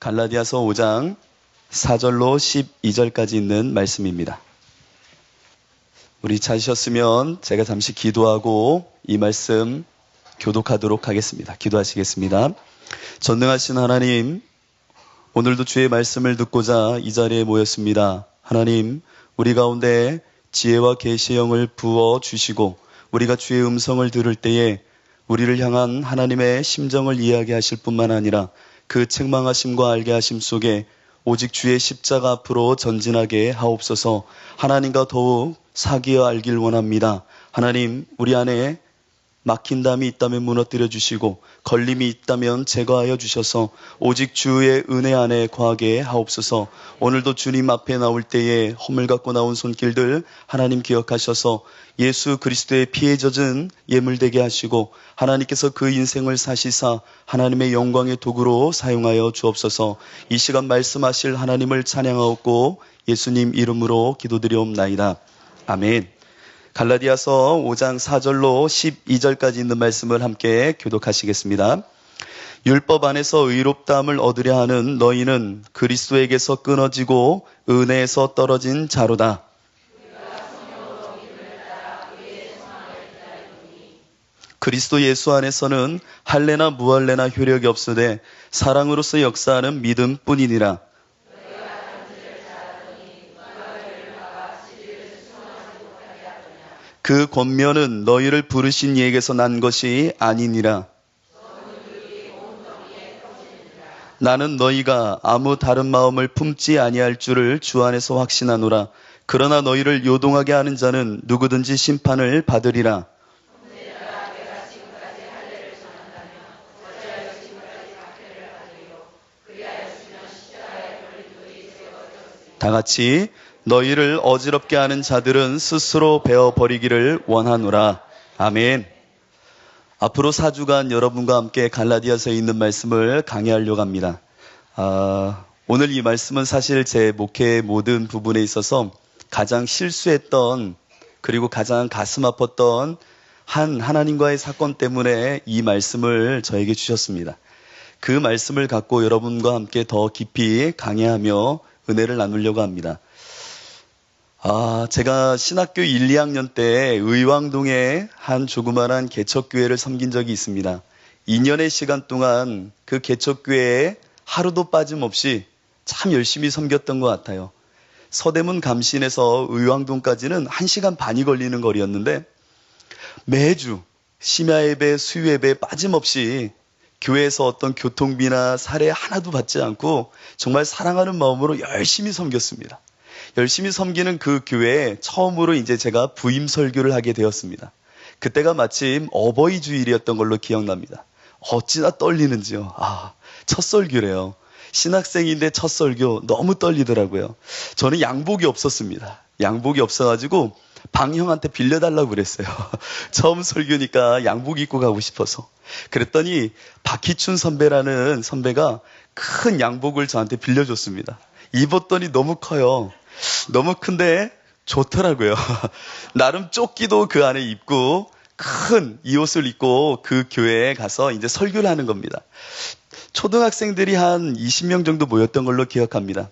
갈라디아서 5장 4절로 12절까지 있는 말씀입니다. 우리 찾으셨으면 제가 잠시 기도하고 이 말씀 교독하도록 하겠습니다. 기도하시겠습니다. 전능하신 하나님, 오늘도 주의 말씀을 듣고자 이 자리에 모였습니다. 하나님, 우리 가운데 지혜와 계시의 영을 부어 주시고 우리가 주의 음성을 들을 때에 우리를 향한 하나님의 심정을 이해하게 하실 뿐만 아니라 그 책망하심과 알게 하심 속에 오직 주의 십자가 앞으로 전진하게 하옵소서. 하나님과 더욱 사귀어 알길 원합니다. 하나님, 우리 안에 막힌 담이 있다면 무너뜨려 주시고 걸림이 있다면 제거하여 주셔서 오직 주의 은혜 안에 거하게 하옵소서. 오늘도 주님 앞에 나올 때에 허물 갖고 나온 손길들 하나님 기억하셔서 예수 그리스도의 피에 젖은 예물되게 하시고 하나님께서 그 인생을 사시사 하나님의 영광의 도구로 사용하여 주옵소서. 이 시간 말씀하실 하나님을 찬양하옵고 예수님 이름으로 기도드리옵나이다. 아멘. 갈라디아서 5장 4절로 12절까지 있는 말씀을 함께 교독하시겠습니다. 율법 안에서 의롭다함을 얻으려 하는 너희는 그리스도에게서 끊어지고 은혜에서 떨어진 자로다. 그리스도 예수 안에서는 할례나 무할례나 효력이 없으되 사랑으로서 역사하는 믿음뿐이니라. 그 권면은 너희를 부르신 이에게서 난 것이 아니니라. 나는 너희가 아무 다른 마음을 품지 아니할 줄을 주 안에서 확신하노라. 그러나 너희를 요동하게 하는 자는 누구든지 심판을 받으리라. 다 같이 너희를 어지럽게 하는 자들은 스스로 베어버리기를 원하노라. 아멘. 앞으로 4주간 여러분과 함께 갈라디아서에 있는 말씀을 강의하려고 합니다. 오늘 이 말씀은 사실 제 목회의 모든 부분에 있어서 가장 실수했던 그리고 가장 가슴 아팠던 한 하나님과의 사건 때문에 이 말씀을 저에게 주셨습니다. 그 말씀을 갖고 여러분과 함께 더 깊이 강의하며 은혜를 나누려고 합니다. 제가 신학교 1, 2학년 때 의왕동에 한 조그만한 개척교회를 섬긴 적이 있습니다. 2년의 시간 동안 그 개척교회에 하루도 빠짐없이 참 열심히 섬겼던 것 같아요. 서대문 감신에서 의왕동까지는 1시간 반이 걸리는 거리였는데 매주 심야예배, 수요예배 빠짐없이 교회에서 어떤 교통비나 사례 하나도 받지 않고 정말 사랑하는 마음으로 열심히 섬겼습니다. 열심히 섬기는 그 교회에 처음으로 이제 제가 부임 설교를 하게 되었습니다. 그때가 마침 어버이 주일이었던 걸로 기억납니다. 어찌나 떨리는지요. 첫 설교래요. 신학생인데 첫 설교 너무 떨리더라고요. 저는 양복이 없었습니다. 양복이 없어가지고 방형한테 빌려달라고 그랬어요. 처음 설교니까 양복 입고 가고 싶어서. 그랬더니 박희춘 선배라는 선배가 큰 양복을 저한테 빌려줬습니다. 입었더니 너무 커요. 너무 큰데 좋더라고요. 나름 조끼도 그 안에 입고 큰 이 옷을 입고 그 교회에 가서 이제 설교를 하는 겁니다. 초등학생들이 한 20명 정도 모였던 걸로 기억합니다.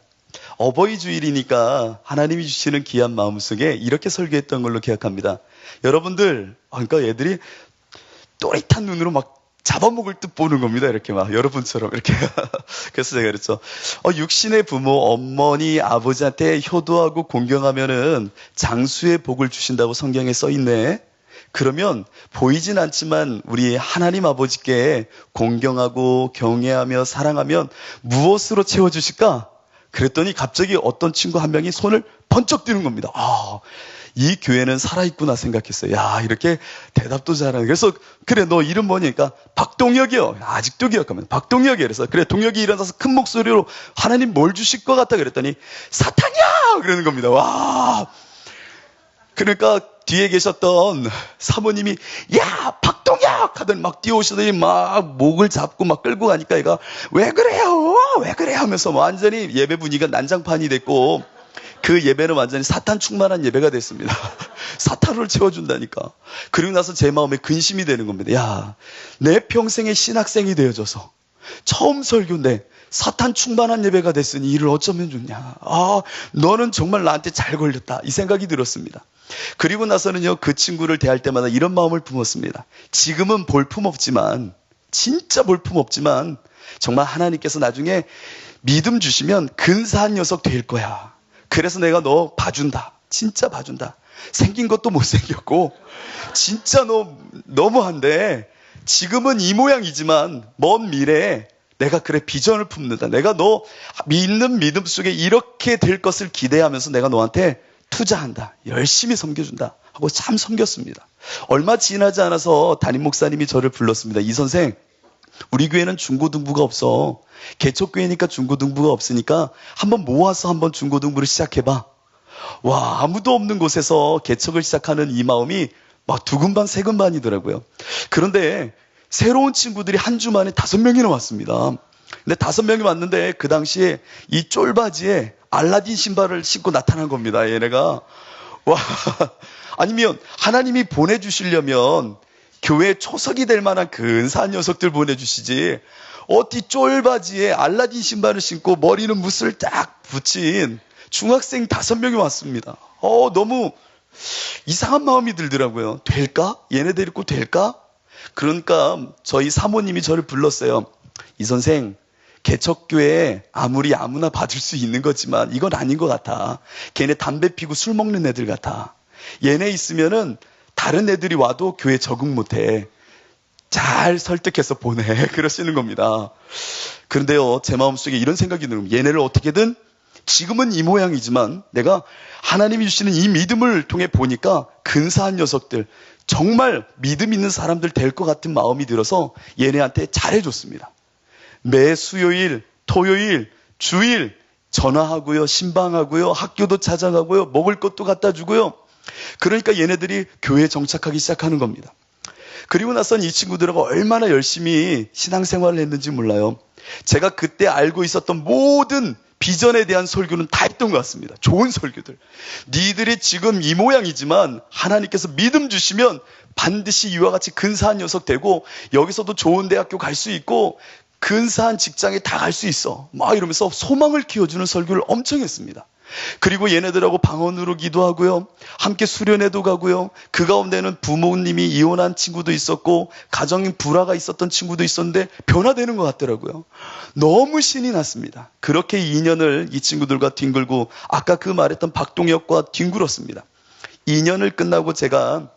어버이 주일이니까 하나님이 주시는 귀한 마음속에 이렇게 설교했던 걸로 기억합니다. 여러분들, 그러니까 애들이 또렷한 눈으로 막 잡아먹을 듯 보는 겁니다. 이렇게 막 여러분처럼 이렇게. 그래서 제가 그랬죠. 육신의 부모, 어머니, 아버지한테 효도하고 공경하면은 장수의 복을 주신다고 성경에 써 있네. 그러면 보이진 않지만 우리 하나님 아버지께 공경하고 경외하며 사랑하면 무엇으로 채워주실까? 그랬더니 갑자기 어떤 친구 한 명이 손을 번쩍 드는 겁니다. 이 교회는 살아있구나 생각했어요. 야, 이렇게 대답도 잘하네. 그래서 그래, 너 이름 뭐니까 박동혁이요. 아직도 기억하면 박동혁이. 그래서 그래, 동혁이 일어나서 큰 목소리로 하나님 뭘 주실 것 같다 그랬더니 사탄이야! 그러는 겁니다. 와. 그러니까 뒤에 계셨던 사모님이 야, 박동혁! 하더니 막 뛰어오시더니 막 목을 잡고 막 끌고 가니까 얘가 왜 그래요? 왜 그래? 하면서 완전히 예배 분위기가 난장판이 됐고 그 예배는 완전히 사탄 충만한 예배가 됐습니다. 사탄을 채워준다니까. 그리고 나서 제 마음에 근심이 되는 겁니다. 야, 내 평생의 신학생이 되어줘서 처음 설교인데 사탄 충만한 예배가 됐으니 이를 어쩌면 좋냐. 너는 정말 나한테 잘 걸렸다. 이 생각이 들었습니다. 그리고 나서는요, 그 친구를 대할 때마다 이런 마음을 품었습니다. 지금은 볼품없지만, 진짜 볼품없지만 정말 하나님께서 나중에 믿음 주시면 근사한 녀석 될 거야. 그래서 내가 너 봐준다. 진짜 봐준다. 생긴 것도 못생겼고 진짜 너 너무한데 지금은 이 모양이지만 먼 미래에 내가 그래 비전을 품는다. 내가 너 믿는 믿음 속에 이렇게 될 것을 기대하면서 내가 너한테 투자한다. 열심히 섬겨준다. 하고 참 섬겼습니다. 얼마 지나지 않아서 담임 목사님이 저를 불렀습니다. 이 선생, 우리 교회는 중고등부가 없어. 개척교회니까 중고등부가 없으니까 한번 모아서 한번 중고등부를 시작해봐. 와, 아무도 없는 곳에서 개척을 시작하는 이 마음이 막 두근반 세근반이더라고요. 그런데 새로운 친구들이 한 주 만에 5명이나 왔습니다. 근데 5명이 왔는데 그 당시에 이 쫄바지에 알라딘 신발을 신고 나타난 겁니다. 얘네가. 와, 아니면 하나님이 보내주시려면 교회 초석이 될 만한 근사한 녀석들 보내주시지. 어디 쫄바지에 알라딘 신발을 신고 머리는 붓을 딱 붙인 중학생 5명이 왔습니다. 너무 이상한 마음이 들더라고요. 될까? 얘네 데리고 될까? 그러니까 저희 사모님이 저를 불렀어요. 이 선생, 개척교회에 아무리 아무나 받을 수 있는 거지만 이건 아닌 것 같아. 걔네 담배 피고 술 먹는 애들 같아. 얘네 있으면은 다른 애들이 와도 교회 적응 못해. 잘 설득해서 보내. 그러시는 겁니다. 그런데요, 제 마음속에 이런 생각이 드는 겁니다. 얘네를 어떻게든 지금은 이 모양이지만 내가 하나님이 주시는 이 믿음을 통해 보니까 근사한 녀석들, 정말 믿음 있는 사람들 될 것 같은 마음이 들어서 얘네한테 잘해줬습니다. 매 수요일, 토요일, 주일 전화하고요, 신방하고요, 학교도 찾아가고요, 먹을 것도 갖다 주고요. 그러니까 얘네들이 교회에 정착하기 시작하는 겁니다. 그리고 나서는 이 친구들하고 얼마나 열심히 신앙생활을 했는지 몰라요. 제가 그때 알고 있었던 모든 비전에 대한 설교는 다 했던 것 같습니다. 좋은 설교들. 니들이 지금 이 모양이지만 하나님께서 믿음 주시면 반드시 이와 같이 근사한 녀석 되고 여기서도 좋은 대학교 갈 수 있고 근사한 직장에 다 갈 수 있어. 막 이러면서 소망을 키워주는 설교를 엄청 했습니다. 그리고 얘네들하고 방언으로 기도하고요. 함께 수련회도 가고요. 그 가운데는 부모님이 이혼한 친구도 있었고 가정 불화가 있었던 친구도 있었는데 변화되는 것 같더라고요. 너무 신이 났습니다. 그렇게 2년을 이 친구들과 뒹굴고 아까 그 말했던 박동혁과 뒹굴었습니다. 2년을 끝나고 제가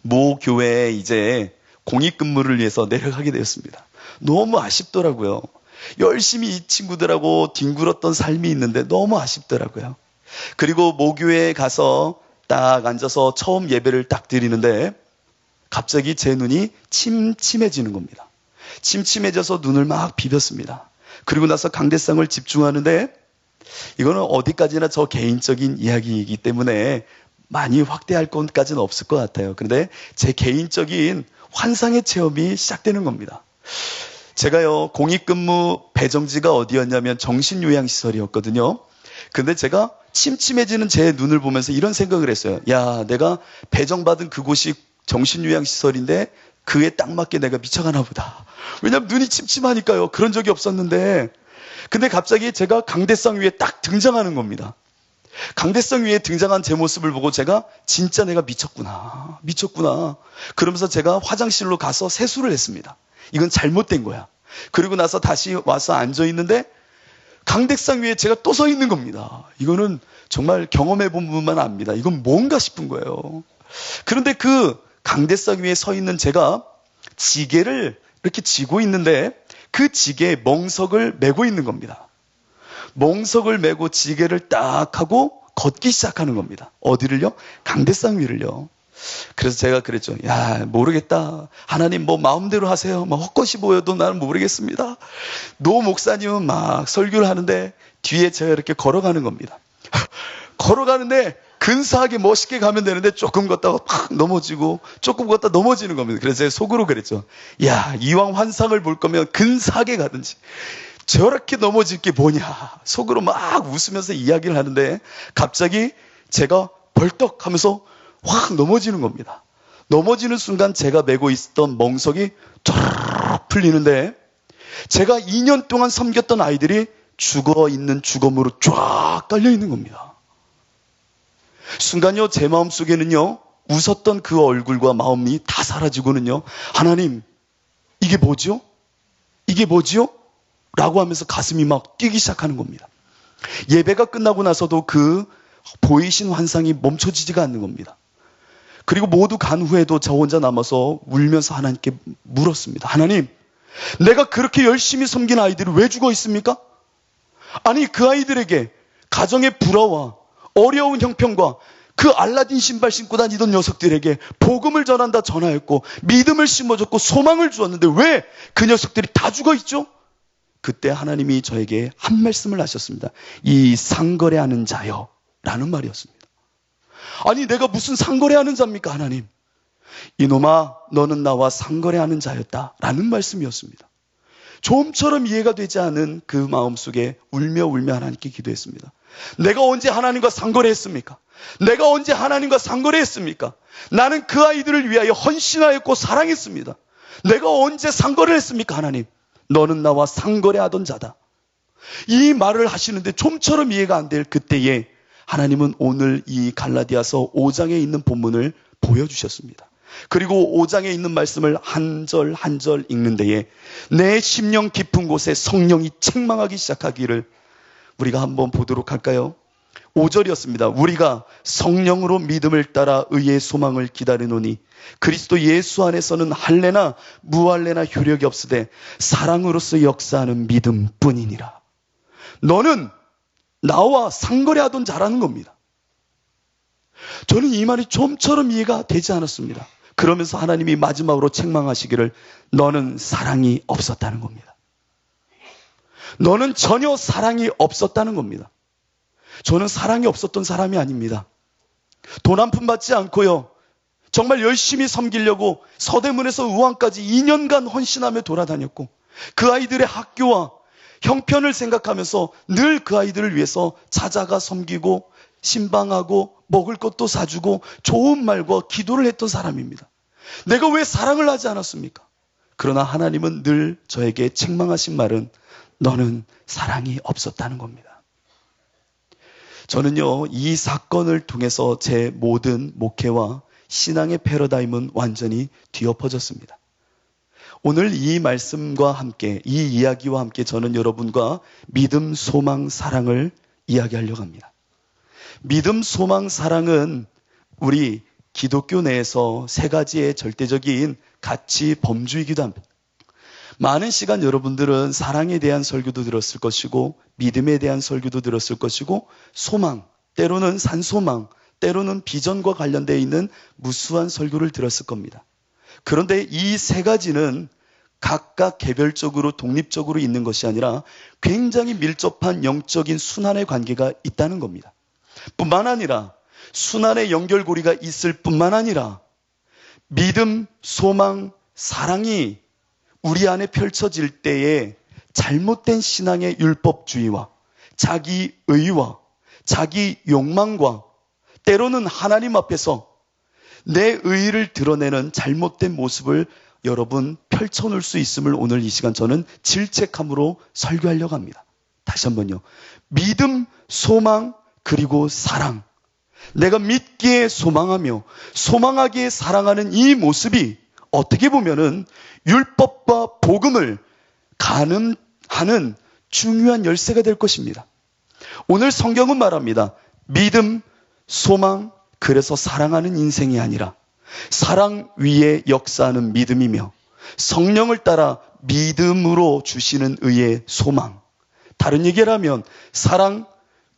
모 교회에 이제 공익근무를 위해서 내려가게 되었습니다. 너무 아쉽더라고요. 열심히 이 친구들하고 뒹굴었던 삶이 있는데 너무 아쉽더라고요. 그리고 모교회에 가서 딱 앉아서 처음 예배를 딱 드리는데 갑자기 제 눈이 침침해지는 겁니다. 침침해져서 눈을 막 비볐습니다. 그리고 나서 강대상을 집중하는데 이거는 어디까지나 저 개인적인 이야기이기 때문에 많이 확대할 것까지는 없을 것 같아요. 그런데 제 개인적인 환상의 체험이 시작되는 겁니다. 제가요, 공익근무 배정지가 어디였냐면 정신요양시설이었거든요. 근데 제가 침침해지는 제 눈을 보면서 이런 생각을 했어요. 야, 내가 배정받은 그곳이 정신요양시설인데 그에 딱 맞게 내가 미쳐가나 보다. 왜냐면 눈이 침침하니까요. 그런 적이 없었는데. 근데 갑자기 제가 강대상 위에 딱 등장하는 겁니다. 강대상 위에 등장한 제 모습을 보고 제가 진짜 내가 미쳤구나. 그러면서 제가 화장실로 가서 세수를 했습니다. 이건 잘못된 거야. 그리고 나서 다시 와서 앉아있는데 강대상 위에 제가 또 서 있는 겁니다. 이거는 정말 경험해본 분만 압니다. 이건 뭔가 싶은 거예요. 그런데 그 강대상 위에 서 있는 제가 지게를 이렇게 쥐고 있는데 그 지게에 멍석을 메고 있는 겁니다. 멍석을 메고 지게를 딱 하고 걷기 시작하는 겁니다. 어디를요? 강대상 위를요. 그래서 제가 그랬죠. 야, 모르겠다. 하나님 뭐 마음대로 하세요. 막 헛것이 보여도 나는 모르겠습니다. 노 목사님은 막 설교를 하는데 뒤에 제가 이렇게 걸어가는 겁니다. 걸어가는데 근사하게 멋있게 가면 되는데 조금 걷다가 팍 넘어지고 조금 걷다 넘어지는 겁니다. 그래서 제가 속으로 그랬죠. 야, 이왕 환상을 볼 거면 근사하게 가든지. 저렇게 넘어질 게 뭐냐. 속으로 막 웃으면서 이야기를 하는데 갑자기 제가 벌떡 하면서 확 넘어지는 겁니다. 넘어지는 순간 제가 메고 있었던 멍석이 쫙 풀리는데 제가 2년 동안 섬겼던 아이들이 죽어 있는 죽음으로 쫙 깔려 있는 겁니다. 순간요, 제 마음속에는요, 웃었던 그 얼굴과 마음이 다 사라지고는요, 하나님, 이게 뭐죠? 이게 뭐지요? 라고 하면서 가슴이 막 뛰기 시작하는 겁니다. 예배가 끝나고 나서도 그 보이신 환상이 멈춰지지가 않는 겁니다. 그리고 모두 간 후에도 저 혼자 남아서 울면서 하나님께 물었습니다. 하나님, 내가 그렇게 열심히 섬긴 아이들이 왜 죽어 있습니까? 아니, 그 아이들에게 가정의 불화와 어려운 형편과 그 알라딘 신발 신고 다니던 녀석들에게 복음을 전한다 전하였고 믿음을 심어줬고 소망을 주었는데 왜 그 녀석들이 다 죽어 있죠? 그때 하나님이 저에게 한 말씀을 하셨습니다. 이 상거래하는 자여 라는 말이었습니다. 아니, 내가 무슨 상거래하는 자입니까, 하나님? 이놈아, 너는 나와 상거래하는 자였다 라는 말씀이었습니다. 좀처럼 이해가 되지 않은 그 마음속에 울며 하나님께 기도했습니다. 내가 언제 하나님과 상거래했습니까? 내가 언제 하나님과 상거래했습니까? 나는 그 아이들을 위하여 헌신하였고 사랑했습니다. 내가 언제 상거래를 했습니까, 하나님? 너는 나와 상거래하던 자다. 이 말을 하시는데 좀처럼 이해가 안 될 그때에 하나님은 오늘 이 갈라디아서 5장에 있는 본문을 보여주셨습니다. 그리고 5장에 있는 말씀을 한 절 한 절 읽는 데에 내 심령 깊은 곳에 성령이 책망하기 시작하기를 우리가 한번 보도록 할까요? 5절이었습니다. 우리가 성령으로 믿음을 따라 의의 소망을 기다리노니 그리스도 예수 안에서는 할례나 무할례나 효력이 없으되 사랑으로서 역사하는 믿음뿐이니라. 너는 나와 상거래하던 자라는 겁니다. 저는 이 말이 좀처럼 이해가 되지 않았습니다. 그러면서 하나님이 마지막으로 책망하시기를 너는 사랑이 없었다는 겁니다. 너는 전혀 사랑이 없었다는 겁니다. 저는 사랑이 없었던 사람이 아닙니다. 돈 한 푼 받지 않고요, 정말 열심히 섬기려고 서대문에서 의왕까지 2년간 헌신하며 돌아다녔고 그 아이들의 학교와 형편을 생각하면서 늘 그 아이들을 위해서 찾아가 섬기고 신방하고 먹을 것도 사주고 좋은 말과 기도를 했던 사람입니다. 내가 왜 사랑을 하지 않았습니까? 그러나 하나님은 늘 저에게 책망하신 말은 너는 사랑이 없었다는 겁니다. 저는요, 이 사건을 통해서 제 모든 목회와 신앙의 패러다임은 완전히 뒤엎어졌습니다. 오늘 이 말씀과 함께, 이 이야기와 함께 저는 여러분과 믿음, 소망, 사랑을 이야기하려고 합니다. 믿음, 소망, 사랑은 우리 기독교 내에서 세 가지의 절대적인 가치 범주이기도 합니다. 많은 시간 여러분들은 사랑에 대한 설교도 들었을 것이고 믿음에 대한 설교도 들었을 것이고 소망, 때로는 산소망, 때로는 비전과 관련되어 있는 무수한 설교를 들었을 겁니다. 그런데 이 세 가지는 각각 개별적으로 독립적으로 있는 것이 아니라 굉장히 밀접한 영적인 순환의 관계가 있다는 겁니다. 뿐만 아니라 순환의 연결고리가 있을 뿐만 아니라 믿음, 소망, 사랑이 우리 안에 펼쳐질 때에 잘못된 신앙의 율법주의와 자기의와 자기 욕망과 때로는 하나님 앞에서 내 의의를 드러내는 잘못된 모습을 여러분 펼쳐놓을 수 있음을 오늘 이 시간 저는 질책함으로 설교하려고 합니다. 다시 한번요. 믿음, 소망, 그리고 사랑. 내가 믿기에 소망하며 소망하기에 사랑하는 이 모습이 어떻게 보면은 율법과 복음을 가늠하는 중요한 열쇠가 될 것입니다. 오늘 성경은 말합니다. 믿음, 소망, 그래서 사랑하는 인생이 아니라 사랑 위에 역사하는 믿음이며 성령을 따라 믿음으로 주시는 의의 소망. 다른 얘기를 하면 사랑,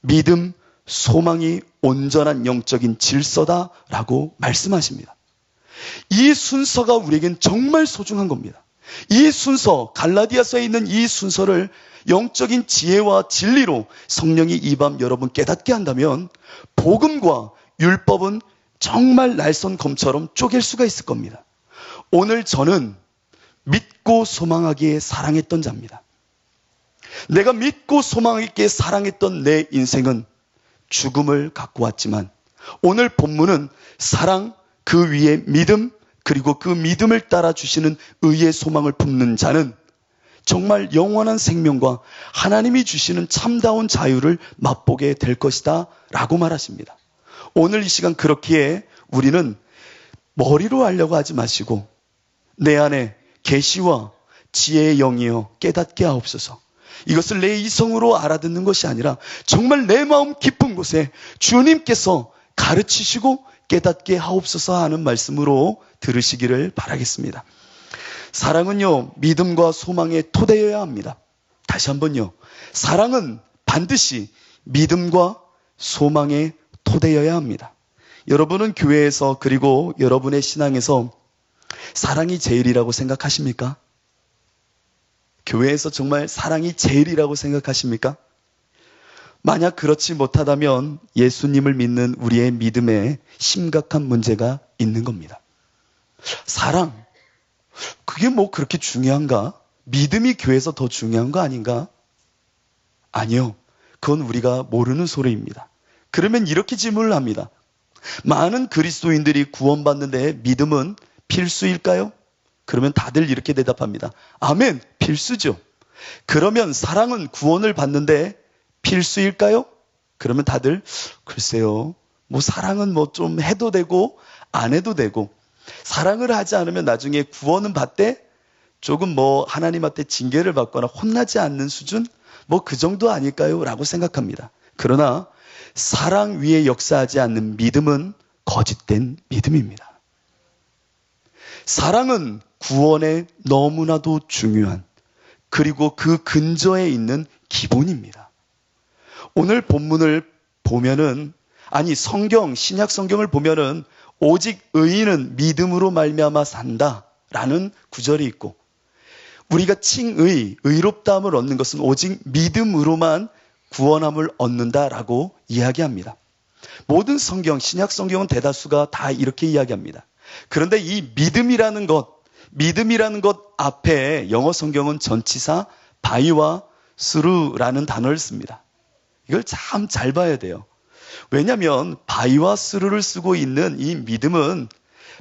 믿음, 소망이 온전한 영적인 질서다라고 말씀하십니다. 이 순서가 우리에겐 정말 소중한 겁니다. 이 순서, 갈라디아서에 있는 이 순서를 영적인 지혜와 진리로 성령이 이 밤 여러분 깨닫게 한다면 복음과 율법은 정말 날선 검처럼 쪼갤 수가 있을 겁니다. 오늘 저는 믿고 소망하기에 사랑했던 자입니다. 내가 믿고 소망하기에 사랑했던 내 인생은 죽음을 갖고 왔지만 오늘 본문은 사랑, 그 위에 믿음, 그리고 그 믿음을 따라 주시는 의의 소망을 품는 자는 정말 영원한 생명과 하나님이 주시는 참다운 자유를 맛보게 될 것이다 라고 말하십니다. 오늘 이 시간 그렇기에 우리는 머리로 하려고 하지 마시고 내 안에 계시와 지혜의 영이여 깨닫게 하옵소서. 이것을 내 이성으로 알아듣는 것이 아니라 정말 내 마음 깊은 곳에 주님께서 가르치시고 깨닫게 하옵소서 하는 말씀으로 들으시기를 바라겠습니다. 사랑은요, 믿음과 소망의 토대여야 합니다. 다시 한번요, 사랑은 반드시 믿음과 소망의 토대여야 합니다. 여러분은 교회에서 그리고 여러분의 신앙에서 사랑이 제일이라고 생각하십니까? 교회에서 정말 사랑이 제일이라고 생각하십니까? 만약 그렇지 못하다면 예수님을 믿는 우리의 믿음에 심각한 문제가 있는 겁니다. 사랑, 그게 뭐 그렇게 중요한가? 믿음이 교회에서 더 중요한 거 아닌가? 아니요. 그건 우리가 모르는 소리입니다. 그러면 이렇게 질문을 합니다. 많은 그리스도인들이 구원받는데 믿음은 필수일까요? 그러면 다들 이렇게 대답합니다. 아멘, 필수죠. 그러면 사랑은 구원을 받는데 필수일까요? 그러면 다들 글쎄요. 뭐 사랑은 뭐 좀 해도 되고 안 해도 되고 사랑을 하지 않으면 나중에 구원은 받되 조금 뭐 하나님한테 징계를 받거나 혼나지 않는 수준? 뭐 그 정도 아닐까요? 라고 생각합니다. 그러나 사랑 위에 역사하지 않는 믿음은 거짓된 믿음입니다. 사랑은 구원에 너무나도 중요한 그리고 그 근저에 있는 기본입니다. 오늘 본문을 보면은 성경, 신약 성경을 보면은 오직 의인은 믿음으로 말미암아 산다라는 구절이 있고 우리가 칭의, 의롭다함을 얻는 것은 오직 믿음으로만 구원함을 얻는다라고 이야기합니다. 모든 성경, 신약 성경은 대다수가 다 이렇게 이야기합니다. 그런데 이 믿음이라는 것 앞에 영어 성경은 전치사 by와 through라는 단어를 씁니다. 이걸 참 잘 봐야 돼요. 왜냐하면 by와 through를 쓰고 있는 이 믿음은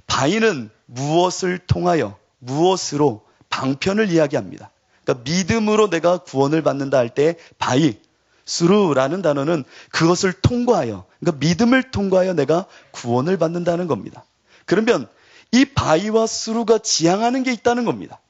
by는 무엇을 통하여, 무엇으로 방편을 이야기합니다. 그러니까 믿음으로 내가 구원을 받는다 할 때 by, through라는 단어는 그것을 통과하여, 그러니까 믿음을 통과하여 내가 구원을 받는다는 겁니다. 그러면 이 by와 through가 지향하는 게 있다는 겁니다.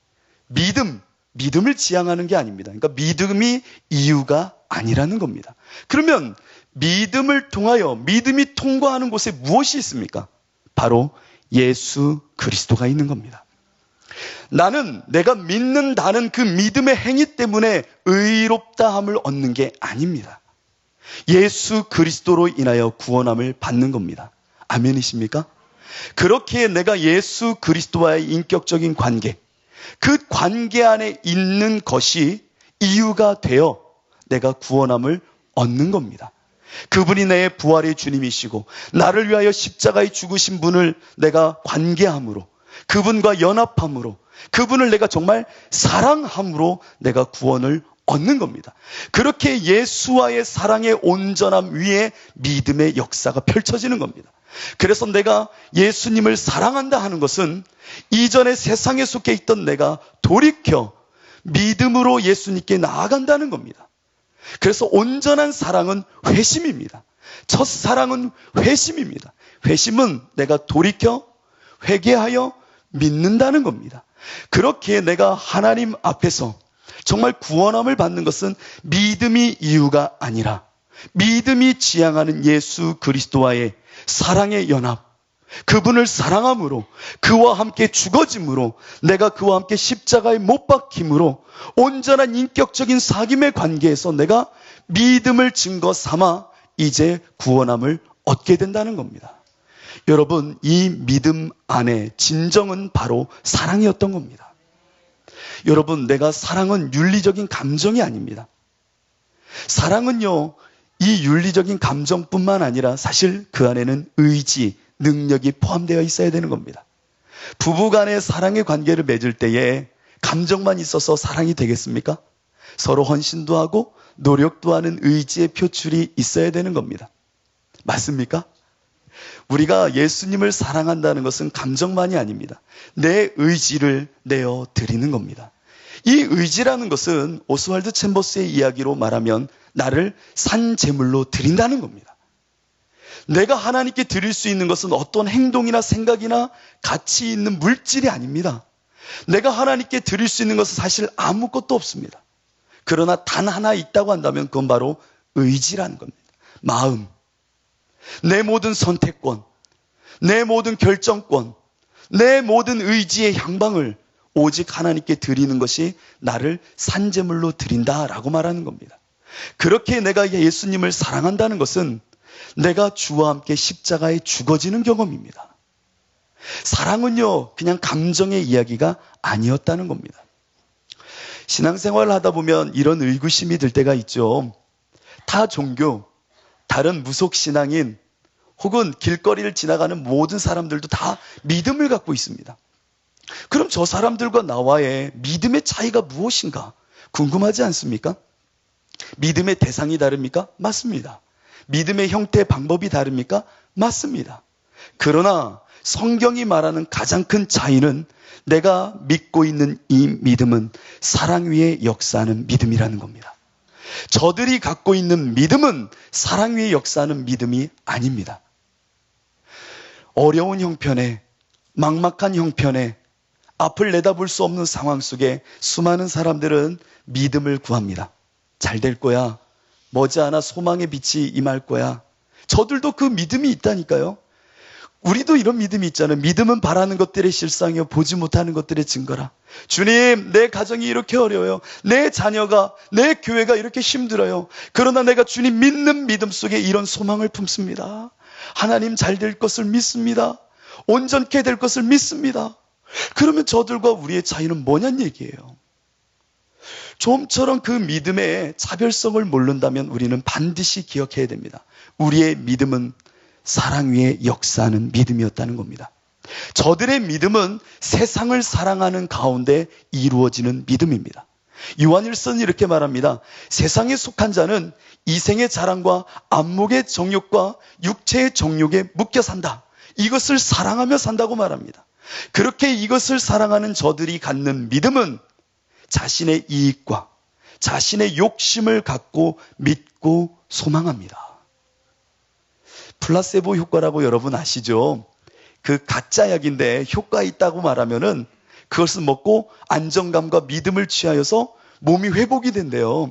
믿음을 지향하는 게 아닙니다. 그러니까 믿음이 이유가 아니라는 겁니다. 그러면 믿음을 통하여 믿음이 통과하는 곳에 무엇이 있습니까? 바로 예수 그리스도가 있는 겁니다. 내가 믿는다는 그 믿음의 행위 때문에 의롭다함을 얻는 게 아닙니다. 예수 그리스도로 인하여 구원함을 받는 겁니다. 아멘이십니까? 그렇기에 내가 예수 그리스도와의 인격적인 관계, 그 관계 안에 있는 것이 이유가 되어 내가 구원함을 얻는 겁니다. 그분이 내 부활의 주님이시고 나를 위하여 십자가에 죽으신 분을 내가 관계함으로, 그분과 연합함으로, 그분을 내가 정말 사랑함으로 내가 구원을 얻는 겁니다. 그렇게 예수와의 사랑의 온전함 위에 믿음의 역사가 펼쳐지는 겁니다. 그래서 내가 예수님을 사랑한다 하는 것은 이전에 세상에 속해 있던 내가 돌이켜 믿음으로 예수님께 나아간다는 겁니다. 그래서 온전한 사랑은 회심입니다. 첫사랑은 회심입니다. 회심은 내가 돌이켜 회개하여 믿는다는 겁니다. 그렇기에 내가 하나님 앞에서 정말 구원함을 받는 것은 믿음이 이유가 아니라 믿음이 지향하는 예수 그리스도와의 사랑의 연합, 그분을 사랑함으로, 그와 함께 죽어짐으로, 내가 그와 함께 십자가에 못 박힘으로 온전한 인격적인 사귐의 관계에서 내가 믿음을 증거 삼아 이제 구원함을 얻게 된다는 겁니다. 여러분, 이 믿음 안에 진정은 바로 사랑이었던 겁니다. 여러분, 사랑은 윤리적인 감정이 아닙니다. 사랑은요, 이 윤리적인 감정뿐만 아니라 사실 그 안에는 의지, 능력이 포함되어 있어야 되는 겁니다. 부부 간의 사랑의 관계를 맺을 때에 감정만 있어서 사랑이 되겠습니까? 서로 헌신도 하고 노력도 하는 의지의 표출이 있어야 되는 겁니다. 맞습니까? 우리가 예수님을 사랑한다는 것은 감정만이 아닙니다. 내 의지를 내어 드리는 겁니다. 이 의지라는 것은 오스왈드 챔버스의 이야기로 말하면 나를 산 제물로 드린다는 겁니다. 내가 하나님께 드릴 수 있는 것은 어떤 행동이나 생각이나 가치 있는 물질이 아닙니다. 내가 하나님께 드릴 수 있는 것은 사실 아무것도 없습니다. 그러나 단 하나 있다고 한다면 그건 바로 의지라는 겁니다. 마음, 내 모든 선택권, 내 모든 결정권, 내 모든 의지의 향방을 오직 하나님께 드리는 것이 나를 산제물로 드린다라고 말하는 겁니다. 그렇게 내가 예수님을 사랑한다는 것은 내가 주와 함께 십자가에 죽어지는 경험입니다. 사랑은요, 그냥 감정의 이야기가 아니었다는 겁니다. 신앙생활을 하다 보면 이런 의구심이 들 때가 있죠. 타 종교, 다른 무속신앙인 혹은 길거리를 지나가는 모든 사람들도 다 믿음을 갖고 있습니다. 그럼 저 사람들과 나와의 믿음의 차이가 무엇인가 궁금하지 않습니까? 믿음의 대상이 다릅니까? 맞습니다. 믿음의 형태, 방법이 다릅니까? 맞습니다. 그러나 성경이 말하는 가장 큰 차이는 내가 믿고 있는 이 믿음은 사랑 위에 역사하는 믿음이라는 겁니다. 저들이 갖고 있는 믿음은 사랑 위에 역사하는 믿음이 아닙니다. 어려운 형편에, 막막한 형편에, 앞을 내다볼 수 없는 상황 속에 수많은 사람들은 믿음을 구합니다. 잘 될 거야. 머지않아 소망의 빛이 임할 거야. 저들도 그 믿음이 있다니까요. 우리도 이런 믿음이 있잖아요. 믿음은 바라는 것들의 실상이요 보지 못하는 것들의 증거라. 주님, 내 가정이 이렇게 어려워요. 내 자녀가, 내 교회가 이렇게 힘들어요. 그러나 내가 주님 믿는 믿음 속에 이런 소망을 품습니다. 하나님 잘 될 것을 믿습니다. 온전케 될 것을 믿습니다. 그러면 저들과 우리의 차이는 뭐냐는 얘기예요. 좀처럼 그 믿음의 차별성을 모른다면 우리는 반드시 기억해야 됩니다. 우리의 믿음은 사랑 위에 역사하는 믿음이었다는 겁니다. 저들의 믿음은 세상을 사랑하는 가운데 이루어지는 믿음입니다. 요한일서는 이렇게 말합니다. 세상에 속한 자는 이생의 자랑과 안목의 정욕과 육체의 정욕에 묶여 산다. 이것을 사랑하며 산다고 말합니다. 그렇게 이것을 사랑하는 저들이 갖는 믿음은 자신의 이익과 자신의 욕심을 갖고 믿고 소망합니다. 플라세보 효과라고 여러분 아시죠? 그 가짜 약인데 효과 있다고 말하면은 그것을 먹고 안정감과 믿음을 취하여서 몸이 회복이 된대요.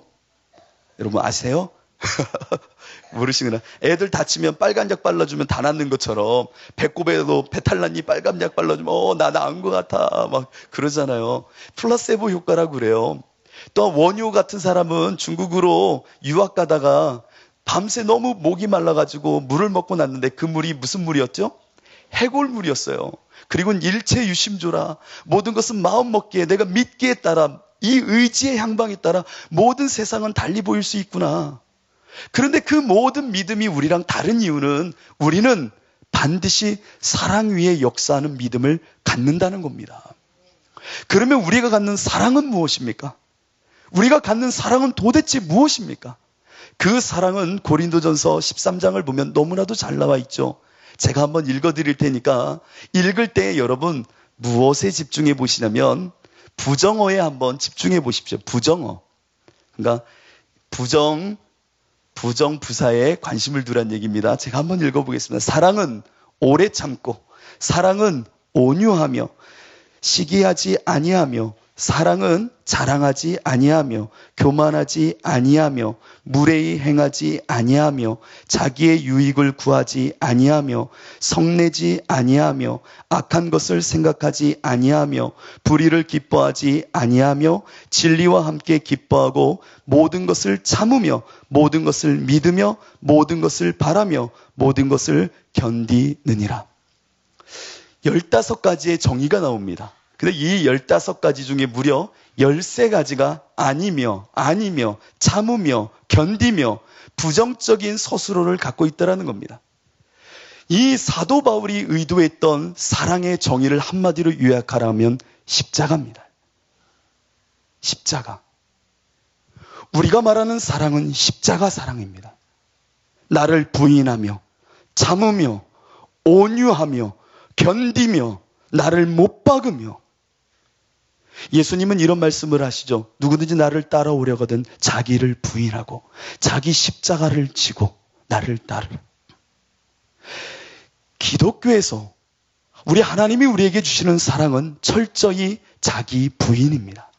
여러분 아세요? 모르시구나. 애들 다치면 빨간 약 발라주면 다 낫는 것처럼 배꼽에도 배탈 났니 빨간 약 발라주면 나 나은 것 같아 막 그러잖아요. 플라세보 효과라고 그래요. 또 원효 같은 사람은 중국으로 유학 가다가 밤새 너무 목이 말라가지고 물을 먹고 났는데 그 물이 무슨 물이었죠? 해골물이었어요. 그리고 일체 유심조라 모든 것은 마음 먹기에 내가 믿기에 따라 이 의지의 향방에 따라 모든 세상은 달리 보일 수 있구나. 그런데 그 모든 믿음이 우리랑 다른 이유는 우리는 반드시 사랑 위에 역사하는 믿음을 갖는다는 겁니다. 그러면 우리가 갖는 사랑은 무엇입니까? 우리가 갖는 사랑은 도대체 무엇입니까? 그 사랑은 고린도전서 13장을 보면 너무나도 잘 나와 있죠. 제가 한번 읽어드릴 테니까 읽을 때 여러분 무엇에 집중해 보시냐면 부정어에 한번 집중해 보십시오. 부정어. 그러니까 부정부사에 관심을 두란 얘기입니다. 제가 한번 읽어보겠습니다. 사랑은 오래 참고, 사랑은 온유하며, 시기하지 아니하며, 사랑은 자랑하지 아니하며, 교만하지 아니하며, 무례히 행하지 아니하며, 자기의 유익을 구하지 아니하며, 성내지 아니하며, 악한 것을 생각하지 아니하며, 불의를 기뻐하지 아니하며, 진리와 함께 기뻐하고, 모든 것을 참으며, 모든 것을 믿으며, 모든 것을 바라며, 모든 것을 견디느니라. 15가지의 정의가 나옵니다. 근데 이 15가지 중에 무려 13가지가 아니며, 참으며, 견디며, 부정적인 서술어를 갖고 있다는 겁니다. 이 사도 바울이 의도했던 사랑의 정의를 한마디로 요약하라면 십자가입니다. 십자가. 우리가 말하는 사랑은 십자가 사랑입니다. 나를 부인하며, 참으며, 온유하며, 견디며, 나를 못 박으며, 예수님은 이런 말씀을 하시죠. 누구든지 나를 따라오려거든 자기를 부인하고 자기 십자가를 지고 나를 따르라. 기독교에서 우리 하나님이 우리에게 주시는 사랑은 철저히 자기 부인입니다.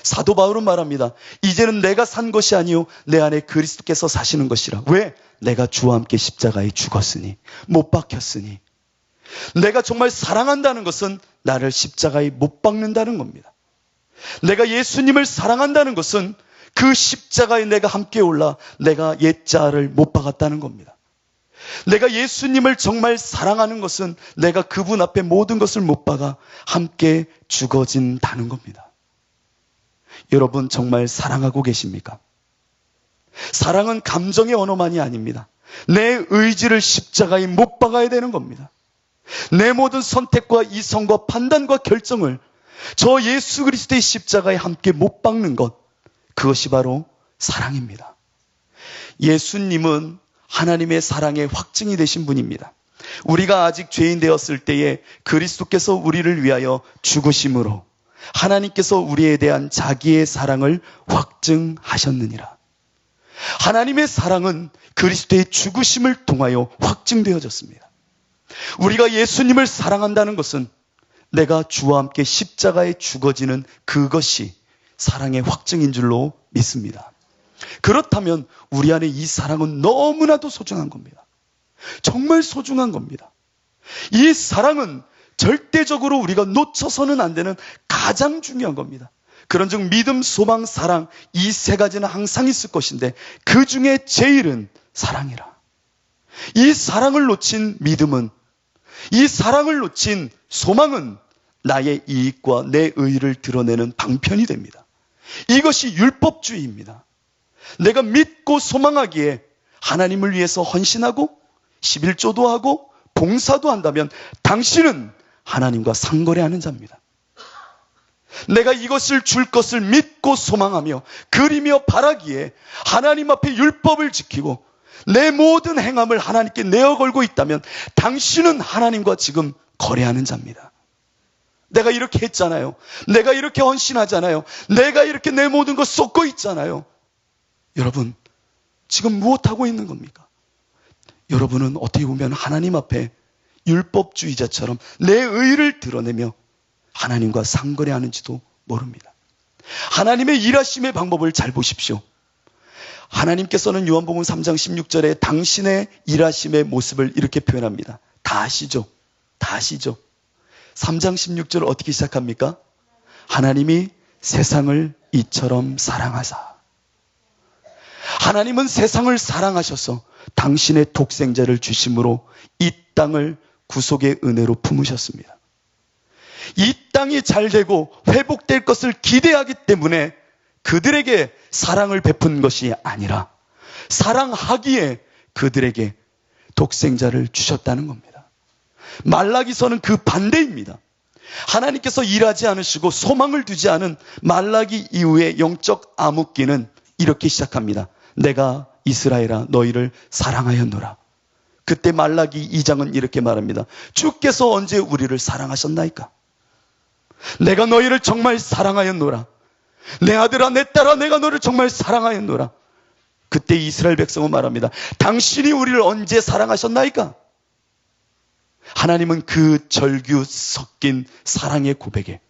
사도 바울은 말합니다. 이제는 내가 산 것이 아니요 내 안에 그리스도께서 사시는 것이라. 왜? 내가 주와 함께 십자가에 죽었으니, 못 박혔으니. 내가 정말 사랑한다는 것은 나를 십자가에 못 박는다는 겁니다. 내가 예수님을 사랑한다는 것은 그 십자가에 내가 함께 올라 내가 옛자를 못 박았다는 겁니다. 내가 예수님을 정말 사랑하는 것은 내가 그분 앞에 모든 것을 못 박아 함께 죽어진다는 겁니다. 여러분 정말 사랑하고 계십니까? 사랑은 감정의 언어만이 아닙니다. 내 의지를 십자가에 못 박아야 되는 겁니다. 내 모든 선택과 이성과 판단과 결정을 저 예수 그리스도의 십자가에 함께 못 박는 것, 그것이 바로 사랑입니다. 예수님은 하나님의 사랑의 확증이 되신 분입니다. 우리가 아직 죄인 되었을 때에 그리스도께서 우리를 위하여 죽으심으로 하나님께서 우리에 대한 자기의 사랑을 확증하셨느니라. 하나님의 사랑은 그리스도의 죽으심을 통하여 확증되어졌습니다. 우리가 예수님을 사랑한다는 것은 내가 주와 함께 십자가에 죽어지는 그것이 사랑의 확증인 줄로 믿습니다. 그렇다면 우리 안에 이 사랑은 너무나도 소중한 겁니다. 정말 소중한 겁니다. 이 사랑은 절대적으로 우리가 놓쳐서는 안 되는 가장 중요한 겁니다. 그런즉 믿음, 소망, 사랑 이 세 가지는 항상 있을 것인데 그 중에 제일은 사랑이라. 이 사랑을 놓친 믿음은, 이 사랑을 놓친 소망은 나의 이익과 내 의의를 드러내는 방편이 됩니다. 이것이 율법주의입니다. 내가 믿고 소망하기에 하나님을 위해서 헌신하고 11조도 하고 봉사도 한다면 당신은 하나님과 상거래하는 자입니다. 내가 이것을 줄 것을 믿고 소망하며 그리며 바라기에 하나님 앞에 율법을 지키고 내 모든 행함을 하나님께 내어 걸고 있다면 당신은 하나님과 지금 거래하는 자입니다. 내가 이렇게 했잖아요. 내가 이렇게 헌신하잖아요. 내가 이렇게 내 모든 것 쏟고 있잖아요. 여러분, 지금 무엇하고 있는 겁니까? 여러분은 어떻게 보면 하나님 앞에 율법주의자처럼 내 의를 드러내며 하나님과 상거래하는지도 모릅니다. 하나님의 일하심의 방법을 잘 보십시오. 하나님께서는 요한복음 3장 16절에 당신의 일하심의 모습을 이렇게 표현합니다. 다 아시죠? 다 아시죠? 3장 16절 어떻게 시작합니까? 하나님이 세상을 이처럼 사랑하사. 하나님은 세상을 사랑하셔서 당신의 독생자를 주심으로 이 땅을 구속의 은혜로 품으셨습니다. 이 땅이 잘 되고 회복될 것을 기대하기 때문에 그들에게 사랑을 베푼 것이 아니라 사랑하기에 그들에게 독생자를 주셨다는 겁니다. 말라기서는 그 반대입니다. 하나님께서 일하지 않으시고 소망을 두지 않은 말라기 이후의 영적 암흑기는 이렇게 시작합니다. 내가 이스라엘아 너희를 사랑하였노라. 그때 말라기 2장은 이렇게 말합니다. 주께서 언제 우리를 사랑하셨나이까? 내가 너희를 정말 사랑하였노라. 내 아들아 내 딸아 내가 너를 정말 사랑하였노라. 그때 이스라엘 백성은 말합니다. 당신이 우리를 언제 사랑하셨나이까? 하나님은 그 절규 섞인 사랑의 고백에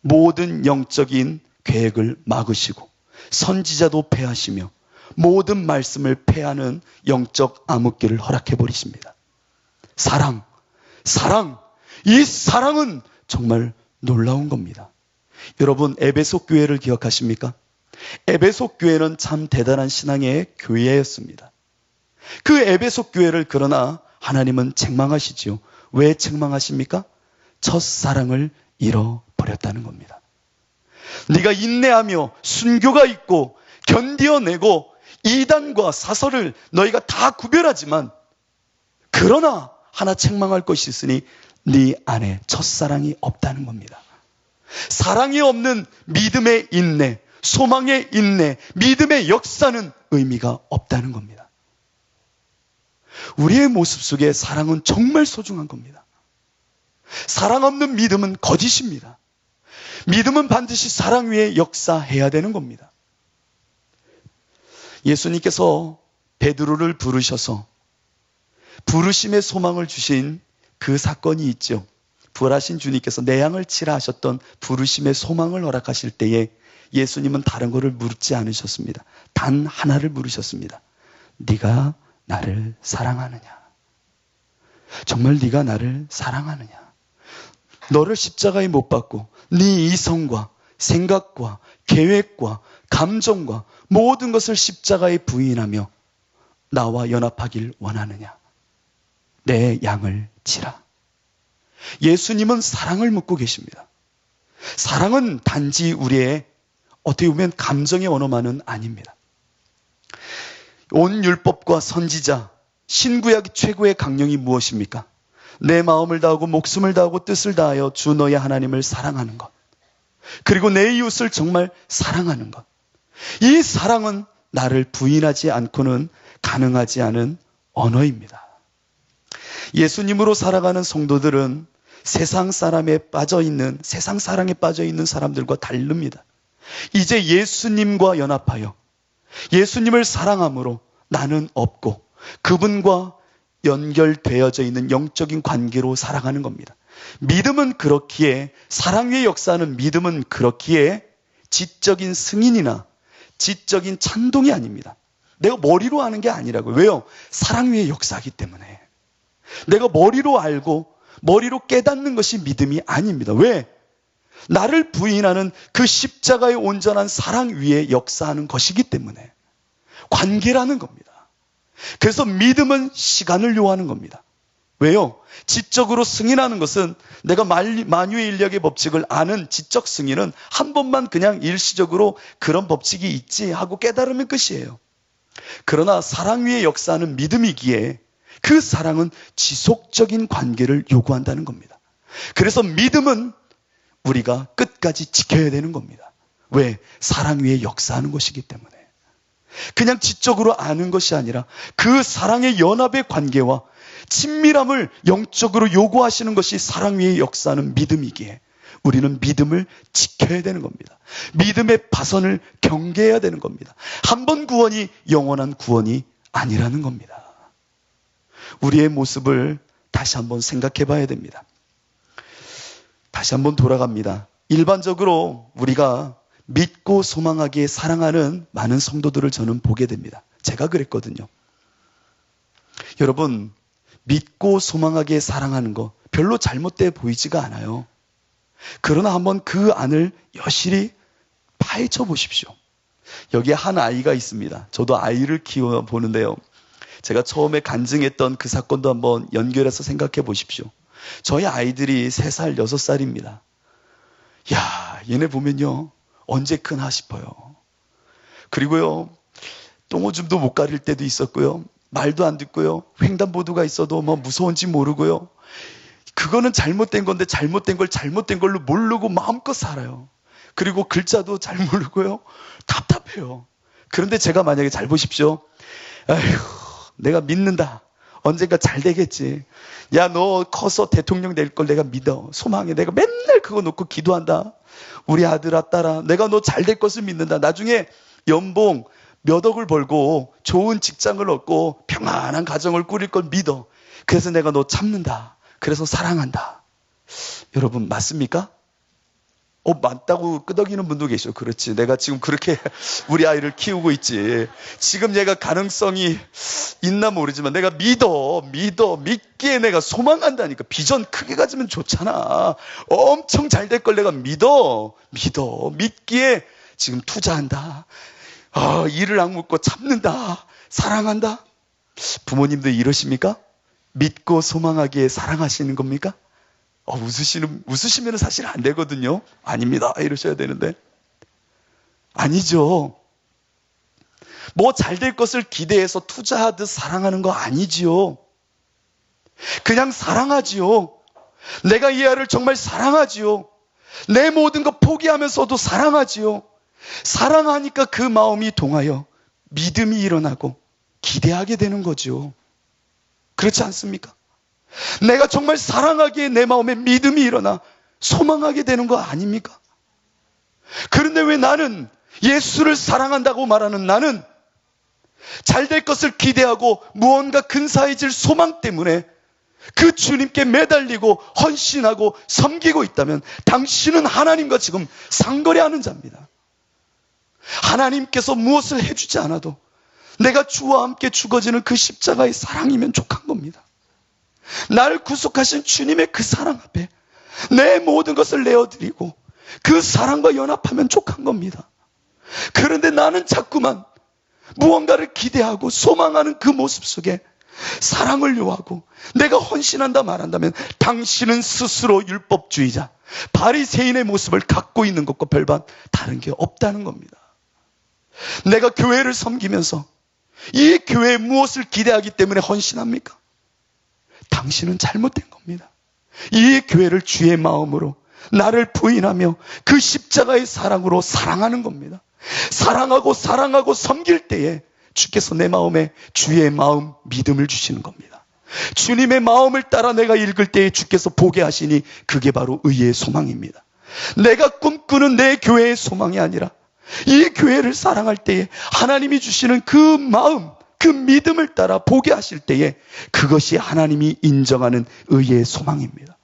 모든 영적인 계획을 막으시고 선지자도 패하시며 모든 말씀을 패하는 영적 암흑기를 허락해버리십니다. 사랑, 이 사랑은 정말 놀라운 겁니다. 여러분 에베소 교회를 기억하십니까? 에베소 교회는 참 대단한 신앙의 교회였습니다. 그 에베소 교회를 그러나 하나님은 책망하시지요. 왜 책망하십니까? 첫사랑을 잃어버렸다는 겁니다. 네가 인내하며 순교가 있고 견디어내고 이단과 사설을 너희가 다 구별하지만 그러나 하나 책망할 것이 있으니 네 안에 첫사랑이 없다는 겁니다. 사랑이 없는 믿음의 인내, 소망의 인내, 믿음의 역사는 의미가 없다는 겁니다. 우리의 모습 속에 사랑은 정말 소중한 겁니다. 사랑 없는 믿음은 거짓입니다. 믿음은 반드시 사랑 위에 역사해야 되는 겁니다. 예수님께서 베드로를 부르셔서 부르심의 소망을 주신 그 사건이 있죠. 부활하신 주님께서 내 양을 치라 하셨던 부르심의 소망을 허락하실 때에 예수님은 다른 것을 물지 않으셨습니다. 단 하나를 물으셨습니다. 네가 나를 사랑하느냐? 정말 네가 나를 사랑하느냐? 너를 십자가에 못 박고 네 이성과 생각과 계획과 감정과 모든 것을 십자가에 부인하며 나와 연합하길 원하느냐? 내 양을 치라. 예수님은 사랑을 묻고 계십니다. 사랑은 단지 우리의 어떻게 보면 감정의 언어만은 아닙니다. 온 율법과 선지자, 신구약의 최고의 강령이 무엇입니까? 내 마음을 다하고 목숨을 다하고 뜻을 다하여 주 너의 하나님을 사랑하는 것. 그리고 내 이웃을 정말 사랑하는 것. 이 사랑은 나를 부인하지 않고는 가능하지 않은 언어입니다. 예수님으로 살아가는 성도들은 세상 사랑에 빠져있는 사람들과 다릅니다. 이제 예수님과 연합하여 예수님을 사랑함으로 나는 없고 그분과 연결되어져 있는 영적인 관계로 살아가는 겁니다. 믿음은 그렇기에, 사랑 위의 역사는 믿음은 그렇기에 지적인 승인이나 지적인 찬동이 아닙니다. 내가 머리로 아는 게 아니라고요. 왜요? 사랑 위의 역사이기 때문에. 내가 머리로 알고 머리로 깨닫는 것이 믿음이 아닙니다. 왜? 나를 부인하는 그 십자가의 온전한 사랑 위에 역사하는 것이기 때문에. 관계라는 겁니다. 그래서 믿음은 시간을 요하는 겁니다. 왜요? 지적으로 승인하는 것은, 내가 만유의 인력의 법칙을 아는 지적 승인은 한 번만 그냥 일시적으로 그런 법칙이 있지 하고 깨달으면 끝이에요. 그러나 사랑 위에 역사하는 믿음이기에 그 사랑은 지속적인 관계를 요구한다는 겁니다. 그래서 믿음은 우리가 끝까지 지켜야 되는 겁니다. 왜? 사랑 위에 역사하는 것이기 때문에. 그냥 지적으로 아는 것이 아니라 그 사랑의 연합의 관계와 친밀함을 영적으로 요구하시는 것이 사랑 위에 역사하는 믿음이기에 우리는 믿음을 지켜야 되는 겁니다. 믿음의 파선을 경계해야 되는 겁니다. 한 번 구원이 영원한 구원이 아니라는 겁니다. 우리의 모습을 다시 한번 생각해 봐야 됩니다. 다시 한번 돌아갑니다. 일반적으로 우리가 믿고 소망하기에 사랑하는 많은 성도들을 저는 보게 됩니다. 제가 그랬거든요. 여러분, 믿고 소망하기에 사랑하는 거 별로 잘못돼 보이지가 않아요. 그러나 한번 그 안을 여실히 파헤쳐 보십시오. 여기에 한 아이가 있습니다. 저도 아이를 키워보는데요. 제가 처음에 간증했던 그 사건도 한번 연결해서 생각해 보십시오. 저희 아이들이 3살, 6살입니다. 야, 얘네 보면요, 언제 크나 싶어요. 그리고요, 똥오줌도 못 가릴 때도 있었고요. 말도 안 듣고요. 횡단보도가 있어도 뭐 무서운지 모르고요. 그거는 잘못된 건데 잘못된 걸 잘못된 걸로 모르고 마음껏 살아요. 그리고 글자도 잘 모르고요. 답답해요. 그런데 제가 만약에, 잘 보십시오. 아휴, 내가 믿는다. 언젠가 잘 되겠지. 야, 너 커서 대통령 될 걸 내가 믿어. 소망해. 내가 맨날 그거 놓고 기도한다. 우리 아들아, 딸아, 내가 너 잘 될 것을 믿는다. 나중에 연봉 몇 억을 벌고 좋은 직장을 얻고 평안한 가정을 꾸릴 걸 믿어. 그래서 내가 너 참는다. 그래서 사랑한다. 여러분, 맞습니까? 맞다고 끄덕이는 분도 계셔. 그렇지. 내가 지금 그렇게 우리 아이를 키우고 있지. 지금 얘가 가능성이 있나 모르지만 내가 믿기에 내가 소망한다니까. 비전 크게 가지면 좋잖아. 엄청 잘 될 걸 내가 믿기에 지금 투자한다. 이를 악묻고 참는다. 사랑한다. 부모님도 이러십니까? 믿고 소망하기에 사랑하시는 겁니까? 웃으시면 사실 안 되거든요. 아닙니다. 이러셔야 되는데. 아니죠. 뭐 잘 될 것을 기대해서 투자하듯 사랑하는 거 아니지요. 그냥 사랑하지요. 내가 이 아이를 정말 사랑하지요. 내 모든 것 포기하면서도 사랑하지요. 사랑하니까 그 마음이 동하여 믿음이 일어나고 기대하게 되는 거죠. 그렇지 않습니까? 내가 정말 사랑하기에 내 마음에 믿음이 일어나 소망하게 되는 거 아닙니까? 그런데 왜 나는 예수를 사랑한다고 말하는 나는 잘될 것을 기대하고 무언가 근사해질 소망 때문에 그 주님께 매달리고 헌신하고 섬기고 있다면 당신은 하나님과 지금 상거래하는 자입니다. 하나님께서 무엇을 해주지 않아도 내가 주와 함께 죽어지는 그 십자가의 사랑이면 족한 겁니다. 나를 구속하신 주님의 그 사랑 앞에 내 모든 것을 내어드리고 그 사랑과 연합하면 족한 겁니다. 그런데 나는 자꾸만 무언가를 기대하고 소망하는 그 모습 속에 사랑을 요하고 내가 헌신한다 말한다면 당신은 스스로 율법주의자, 바리새인의 모습을 갖고 있는 것과 별반 다른 게 없다는 겁니다. 내가 교회를 섬기면서 이 교회에 무엇을 기대하기 때문에 헌신합니까? 당신은 잘못된 겁니다. 이 교회를 주의 마음으로 나를 부인하며 그 십자가의 사랑으로 사랑하는 겁니다. 사랑하고 섬길 때에 주께서 내 마음에 주의 마음, 믿음을 주시는 겁니다. 주님의 마음을 따라 내가 읽을 때에 주께서 보게 하시니 그게 바로 의의 소망입니다. 내가 꿈꾸는 내 교회의 소망이 아니라 이 교회를 사랑할 때에 하나님이 주시는 그 마음, 그 믿음을 따라 보게 하실 때에 그것이 하나님이 인정하는 의의 소망입니다.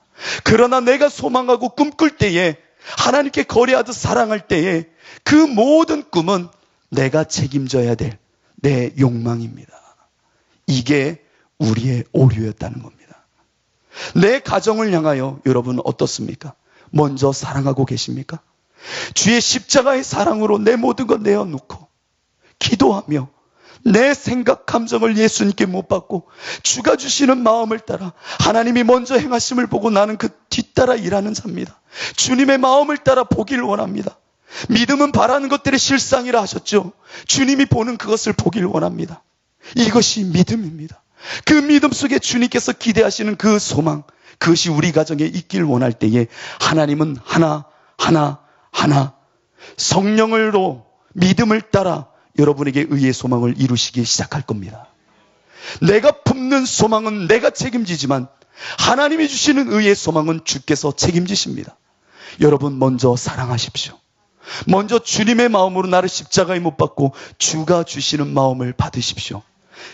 그러나 내가 소망하고 꿈꿀 때에 하나님께 거래하듯 사랑할 때에 그 모든 꿈은 내가 책임져야 될 내 욕망입니다. 이게 우리의 오류였다는 겁니다. 내 가정을 향하여 여러분 어떻습니까? 먼저 사랑하고 계십니까? 주의 십자가의 사랑으로 내 모든 것 내어놓고 기도하며 내 생각, 감정을 예수님께 못 받고 주가 주시는 마음을 따라 하나님이 먼저 행하심을 보고 나는 그 뒤따라 일하는 자입니다. 주님의 마음을 따라 보기를 원합니다. 믿음은 바라는 것들의 실상이라 하셨죠. 주님이 보는 그것을 보기를 원합니다. 이것이 믿음입니다. 그 믿음 속에 주님께서 기대하시는 그 소망, 그것이 우리 가정에 있길 원할 때에 하나님은 하나 성령으로 믿음을 따라 여러분에게 의의 소망을 이루시기 시작할 겁니다. 내가 품는 소망은 내가 책임지지만 하나님이 주시는 의의 소망은 주께서 책임지십니다. 여러분 먼저 사랑하십시오. 먼저 주님의 마음으로 나를 십자가에 못 박고 주가 주시는 마음을 받으십시오.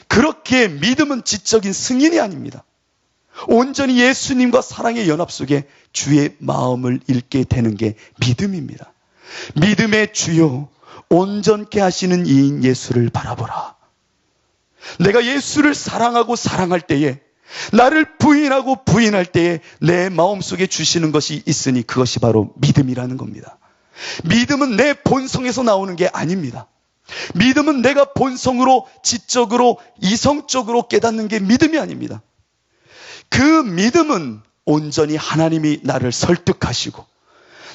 그렇게 믿음은 지적인 승인이 아닙니다. 온전히 예수님과 사랑의 연합 속에 주의 마음을 읽게 되는 게 믿음입니다. 믿음의 주요 온전케 하시는 이인 예수를 바라보라. 내가 예수를 사랑하고 사랑할 때에 나를 부인하고 부인할 때에 내 마음속에 주시는 것이 있으니 그것이 바로 믿음이라는 겁니다. 믿음은 내 본성에서 나오는 게 아닙니다. 믿음은 내가 본성으로, 지적으로, 이성적으로 깨닫는 게 믿음이 아닙니다. 그 믿음은 온전히 하나님이 나를 설득하시고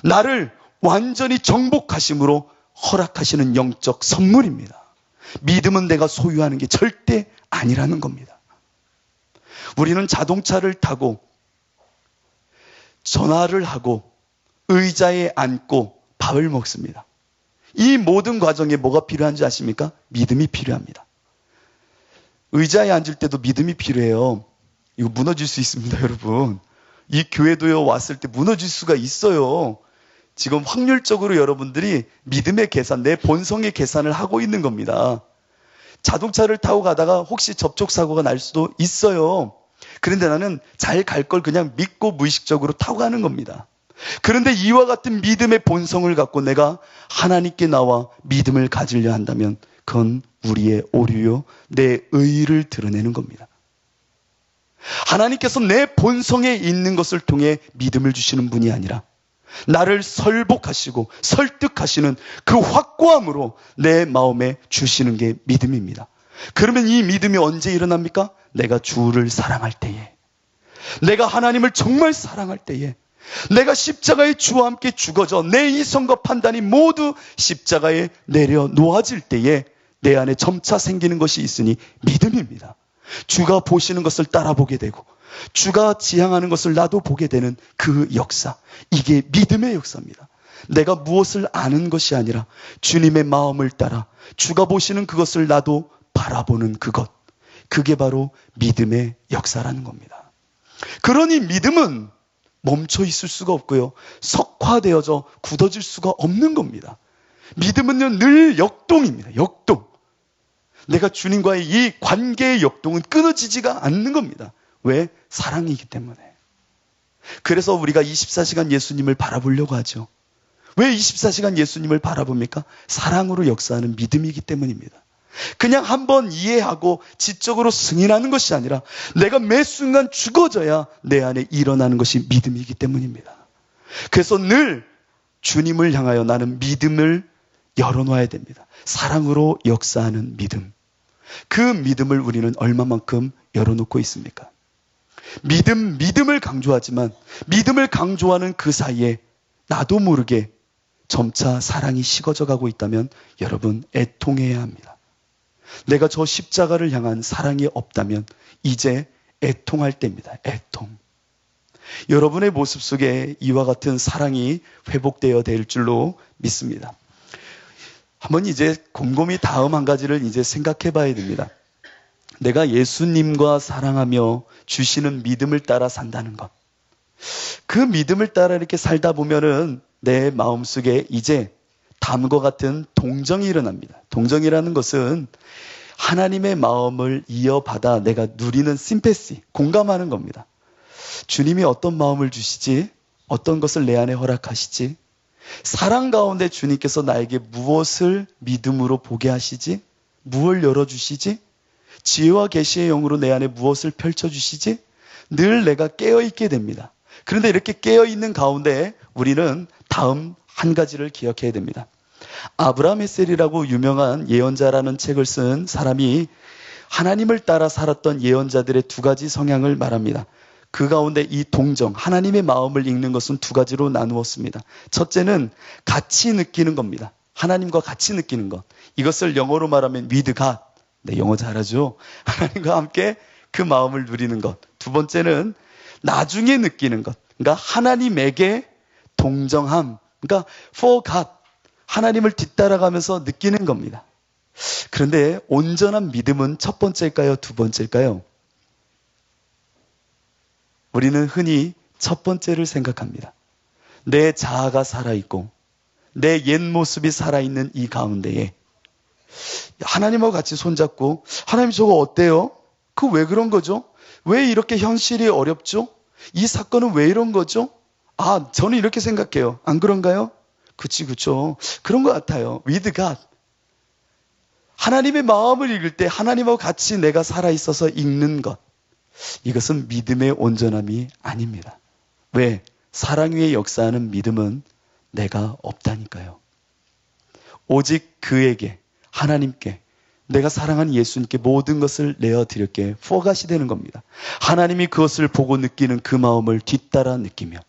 나를 완전히 정복하심으로 허락하시는 영적 선물입니다. 믿음은 내가 소유하는 게 절대 아니라는 겁니다. 우리는 자동차를 타고 전화를 하고 의자에 앉고 밥을 먹습니다. 이 모든 과정에 뭐가 필요한지 아십니까? 믿음이 필요합니다. 의자에 앉을 때도 믿음이 필요해요. 이거 무너질 수 있습니다, 여러분. 이 교회도요, 왔을 때 무너질 수가 있어요. 지금 확률적으로 여러분들이 믿음의 계산, 내 본성의 계산을 하고 있는 겁니다. 자동차를 타고 가다가 혹시 접촉사고가 날 수도 있어요. 그런데 나는 잘 갈 걸 그냥 믿고 무의식적으로 타고 가는 겁니다. 그런데 이와 같은 믿음의 본성을 갖고 내가 하나님께 나와 믿음을 가지려 한다면 그건 우리의 오류요, 내 의의를 드러내는 겁니다. 하나님께서 내 본성에 있는 것을 통해 믿음을 주시는 분이 아니라 나를 설복하시고 설득하시는 그 확고함으로 내 마음에 주시는 게 믿음입니다. 그러면 이 믿음이 언제 일어납니까? 내가 주를 사랑할 때에, 내가 하나님을 정말 사랑할 때에, 내가 십자가에 주와 함께 죽어져 내 이성과 판단이 모두 십자가에 내려 놓아질 때에 내 안에 점차 생기는 것이 있으니 믿음입니다. 주가 보시는 것을 따라보게 되고 주가 지향하는 것을 나도 보게 되는 그 역사, 이게 믿음의 역사입니다. 내가 무엇을 아는 것이 아니라 주님의 마음을 따라 주가 보시는 그것을 나도 바라보는 그것, 그게 바로 믿음의 역사라는 겁니다. 그러니 믿음은 멈춰 있을 수가 없고요. 석화되어져 굳어질 수가 없는 겁니다. 믿음은요, 늘 역동입니다. 역동. 내가 주님과의 이 관계의 역동은 끊어지지가 않는 겁니다. 왜? 사랑이기 때문에. 그래서 우리가 24시간 예수님을 바라보려고 하죠. 왜 24시간 예수님을 바라봅니까? 사랑으로 역사하는 믿음이기 때문입니다. 그냥 한번 이해하고 지적으로 승인하는 것이 아니라 내가 매 순간 죽어져야 내 안에 일어나는 것이 믿음이기 때문입니다. 그래서 늘 주님을 향하여 나는 믿음을 열어놔야 됩니다. 사랑으로 역사하는 믿음. 그 믿음을 우리는 얼마만큼 열어놓고 있습니까? 믿음을 강조하지만 믿음을 강조하는 그 사이에 나도 모르게 점차 사랑이 식어져 가고 있다면 여러분 애통해야 합니다. 내가 저 십자가를 향한 사랑이 없다면 이제 애통할 때입니다. 애통. 여러분의 모습 속에 이와 같은 사랑이 회복되어야 될 줄로 믿습니다. 한번 이제 곰곰이 다음 한 가지를 이제 생각해 봐야 됩니다. 내가 예수님과 사랑하며 주시는 믿음을 따라 산다는 것. 그 믿음을 따라 이렇게 살다 보면은 내 마음속에 이제 다음과 같은 동정이 일어납니다. 동정이라는 것은 하나님의 마음을 이어받아 내가 누리는 심패시, 공감하는 겁니다. 주님이 어떤 마음을 주시지? 어떤 것을 내 안에 허락하시지? 사랑 가운데 주님께서 나에게 무엇을 믿음으로 보게 하시지? 무엇을 열어주시지? 지혜와 계시의 영으로 내 안에 무엇을 펼쳐주시지? 늘 내가 깨어있게 됩니다. 그런데 이렇게 깨어있는 가운데 우리는 다음 한 가지를 기억해야 됩니다. 아브라함 헬셀이라고 유명한 예언자라는 책을 쓴 사람이 하나님을 따라 살았던 예언자들의 두 가지 성향을 말합니다. 그 가운데 이 동정, 하나님의 마음을 읽는 것은 두 가지로 나누었습니다. 첫째는 같이 느끼는 겁니다. 하나님과 같이 느끼는 것. 이것을 영어로 말하면 with God. 네, 영어 잘하죠? 하나님과 함께 그 마음을 누리는 것. 두 번째는 나중에 느끼는 것. 그러니까 하나님에게 동정함. 그러니까 for God. 하나님을 뒤따라가면서 느끼는 겁니다. 그런데 온전한 믿음은 첫 번째일까요? 두 번째일까요? 우리는 흔히 첫 번째를 생각합니다. 내 자아가 살아있고 내 옛 모습이 살아있는 이 가운데에 하나님하고 같이 손잡고 하나님 저거 어때요? 그 왜 그런 거죠? 왜 이렇게 현실이 어렵죠? 이 사건은 왜 이런 거죠? 아, 저는 이렇게 생각해요. 안 그런가요? 그쵸. 그런 것 같아요. with God. 하나님의 마음을 읽을 때 하나님하고 같이 내가 살아있어서 읽는 것. 이것은 믿음의 온전함이 아닙니다. 왜? 사랑 위에 역사하는 믿음은 내가 없다니까요. 오직 그에게, 하나님께, 내가 사랑하는 예수님께 모든 것을 내어드릴게 포갓이 되는 겁니다. 하나님이 그것을 보고 느끼는 그 마음을 뒤따라 느끼며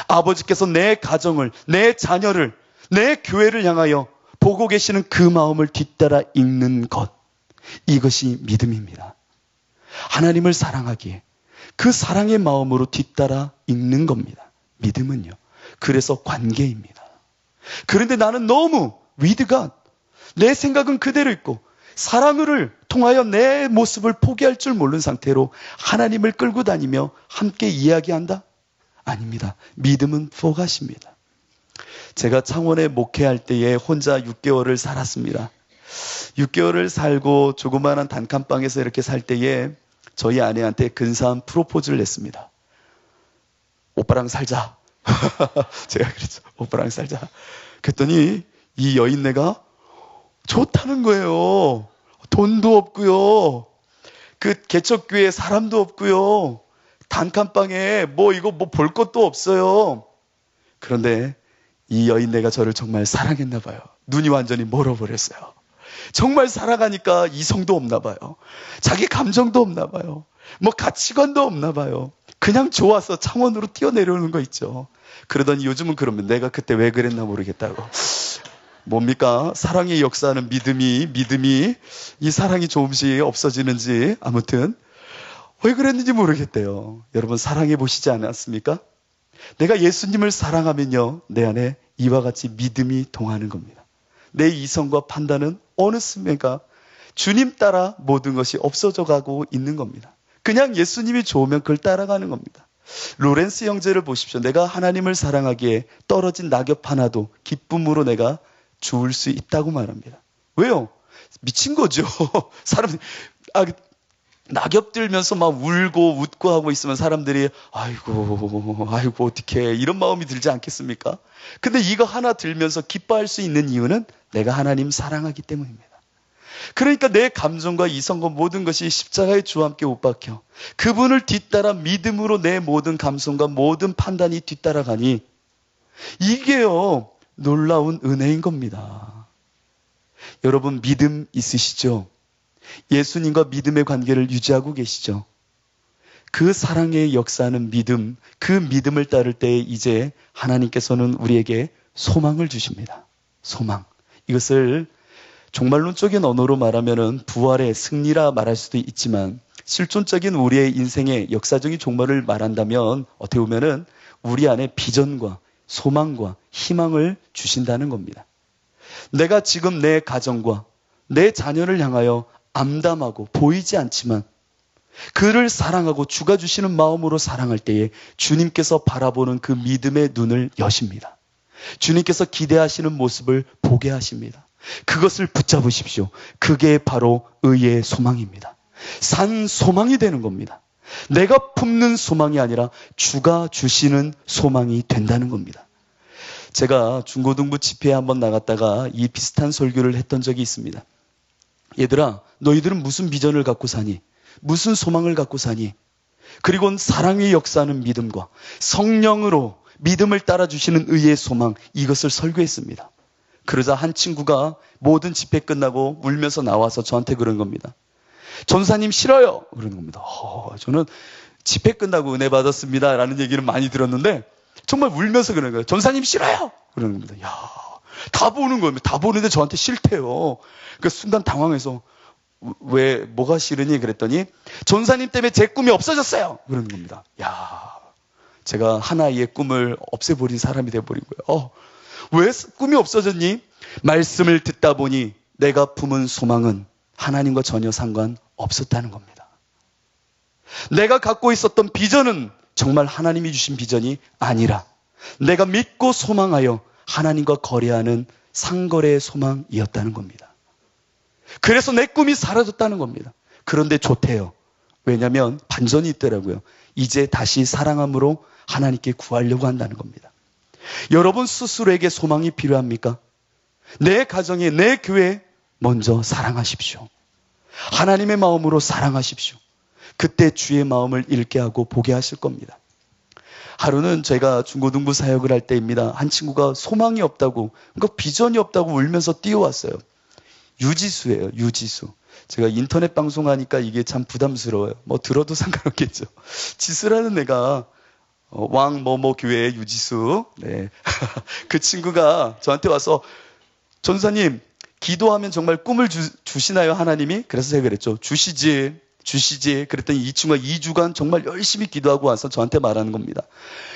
아버지께서 내 가정을, 내 자녀를, 내 교회를 향하여 보고 계시는 그 마음을 뒤따라 읽는 것. 이것이 믿음입니다. 하나님을 사랑하기에 그 사랑의 마음으로 뒤따라 읽는 겁니다. 믿음은요. 그래서 관계입니다. 그런데 나는 너무 with God, 내 생각은 그대로 있고 사랑을 통하여 내 모습을 포기할 줄 모르는 상태로 하나님을 끌고 다니며 함께 이야기한다? 아닙니다. 믿음은 포갓입니다. 제가 창원에 목회할 때에 혼자 6개월을 살았습니다. 6개월을 살고 조그마한 단칸방에서 이렇게 살 때에 저희 아내한테 근사한 프로포즈를 했습니다. 오빠랑 살자. 제가 그랬죠. 오빠랑 살자. 그랬더니 이 여인네가 좋다는 거예요. 돈도 없고요. 그 개척교회에 사람도 없고요. 단칸방에 이거 볼 것도 없어요. 그런데 이 여인네가 저를 정말 사랑했나 봐요. 눈이 완전히 멀어버렸어요. 정말 살아가니까 이성도 없나 봐요. 자기 감정도 없나 봐요. 가치관도 없나 봐요. 그냥 좋아서 창원으로 뛰어내려오는 거 있죠. 그러더니 요즘은 그러면 내가 그때 왜 그랬나 모르겠다고. 뭡니까? 사랑의 역사하는 믿음이 이 사랑이 조금씩 없어지는지 아무튼 왜 그랬는지 모르겠대요. 여러분 사랑해 보시지 않았습니까? 내가 예수님을 사랑하면요. 내 안에 이와 같이 믿음이 동하는 겁니다. 내 이성과 판단은 어느 순간가 주님 따라 모든 것이 없어져 가고 있는 겁니다. 그냥 예수님이 좋으면 그걸 따라가는 겁니다. 로렌스 형제를 보십시오. 내가 하나님을 사랑하기에 떨어진 낙엽 하나도 기쁨으로 내가 주울 수 있다고 말합니다. 왜요? 미친 거죠. 사람, 낙엽 들면서 막 울고 웃고 하고 있으면 사람들이 아이고 어떡해 이런 마음이 들지 않겠습니까? 근데 이거 하나 들면서 기뻐할 수 있는 이유는 내가 하나님 사랑하기 때문입니다. 그러니까 내 감정과 이성과 모든 것이 십자가의 주와 함께 못 박혀 그분을 뒤따라 믿음으로 내 모든 감성과 모든 판단이 뒤따라가니 이게요 놀라운 은혜인 겁니다. 여러분 믿음 있으시죠? 예수님과 믿음의 관계를 유지하고 계시죠? 그 사랑의 역사하는 믿음, 그 믿음을 따를 때 이제 하나님께서는 우리에게 소망을 주십니다. 소망. 이것을 종말론적인 언어로 말하면은 부활의 승리라 말할 수도 있지만 실존적인 우리의 인생의 역사적인 종말을 말한다면 어떻게 보면은 우리 안에 비전과 소망과 희망을 주신다는 겁니다. 내가 지금 내 가정과 내 자녀를 향하여 암담하고 보이지 않지만 그를 사랑하고 주가 주시는 마음으로 사랑할 때에 주님께서 바라보는 그 믿음의 눈을 여십니다. 주님께서 기대하시는 모습을 보게 하십니다. 그것을 붙잡으십시오. 그게 바로 의의 소망입니다. 산 소망이 되는 겁니다. 내가 품는 소망이 아니라 주가 주시는 소망이 된다는 겁니다. 제가 중고등부 집회에 한번 나갔다가 이 비슷한 설교를 했던 적이 있습니다. 얘들아, 너희들은 무슨 비전을 갖고 사니? 무슨 소망을 갖고 사니? 그리고 사랑의 역사하는 믿음과 성령으로 믿음을 따라주시는 의의 소망, 이것을 설교했습니다. 그러자 한 친구가 모든 집회 끝나고 울면서 나와서 저한테 그런 겁니다. 전사님 싫어요! 그러는 겁니다. 저는 집회 끝나고 은혜 받았습니다 라는 얘기를 많이 들었는데 정말 울면서 그러는 거예요. 전사님 싫어요! 그러는 겁니다. 야, 다 보는 겁니다. 다 보는데 저한테 싫대요. 그 순간 당황해서 왜 뭐가 싫으니 그랬더니 전사님 때문에 제 꿈이 없어졌어요. 그러는 겁니다. 야, 제가 하나의 꿈을 없애버린 사람이 돼버린 거예요. 왜 꿈이 없어졌니? 말씀을 듣다 보니 내가 품은 소망은 하나님과 전혀 상관없었다는 겁니다. 내가 갖고 있었던 비전은 정말 하나님이 주신 비전이 아니라 내가 믿고 소망하여 하나님과 거래하는 상거래의 소망이었다는 겁니다. 그래서 내 꿈이 사라졌다는 겁니다. 그런데 좋대요. 왜냐하면 반전이 있더라고요. 이제 다시 사랑함으로 하나님께 구하려고 한다는 겁니다. 여러분 스스로에게 소망이 필요합니까? 내 가정에, 내 교회에 먼저 사랑하십시오. 하나님의 마음으로 사랑하십시오. 그때 주의 마음을 읽게 하고 보게 하실 겁니다. 하루는 제가 중고등부 사역을 할 때입니다. 한 친구가 소망이 없다고, 그러니까 비전이 없다고 울면서 뛰어왔어요. 유지수예요, 유지수. 제가 인터넷 방송하니까 이게 참 부담스러워요. 뭐 들어도 상관없겠죠. 지수라는 애가 왕 교회의 유지수. 네. 그 친구가 저한테 와서 전사님 기도하면 정말 꿈을 주시나요 하나님이? 그래서 제가 그랬죠. 주시지. 그랬더니 이 친구가 2주간 정말 열심히 기도하고 와서 저한테 말하는 겁니다.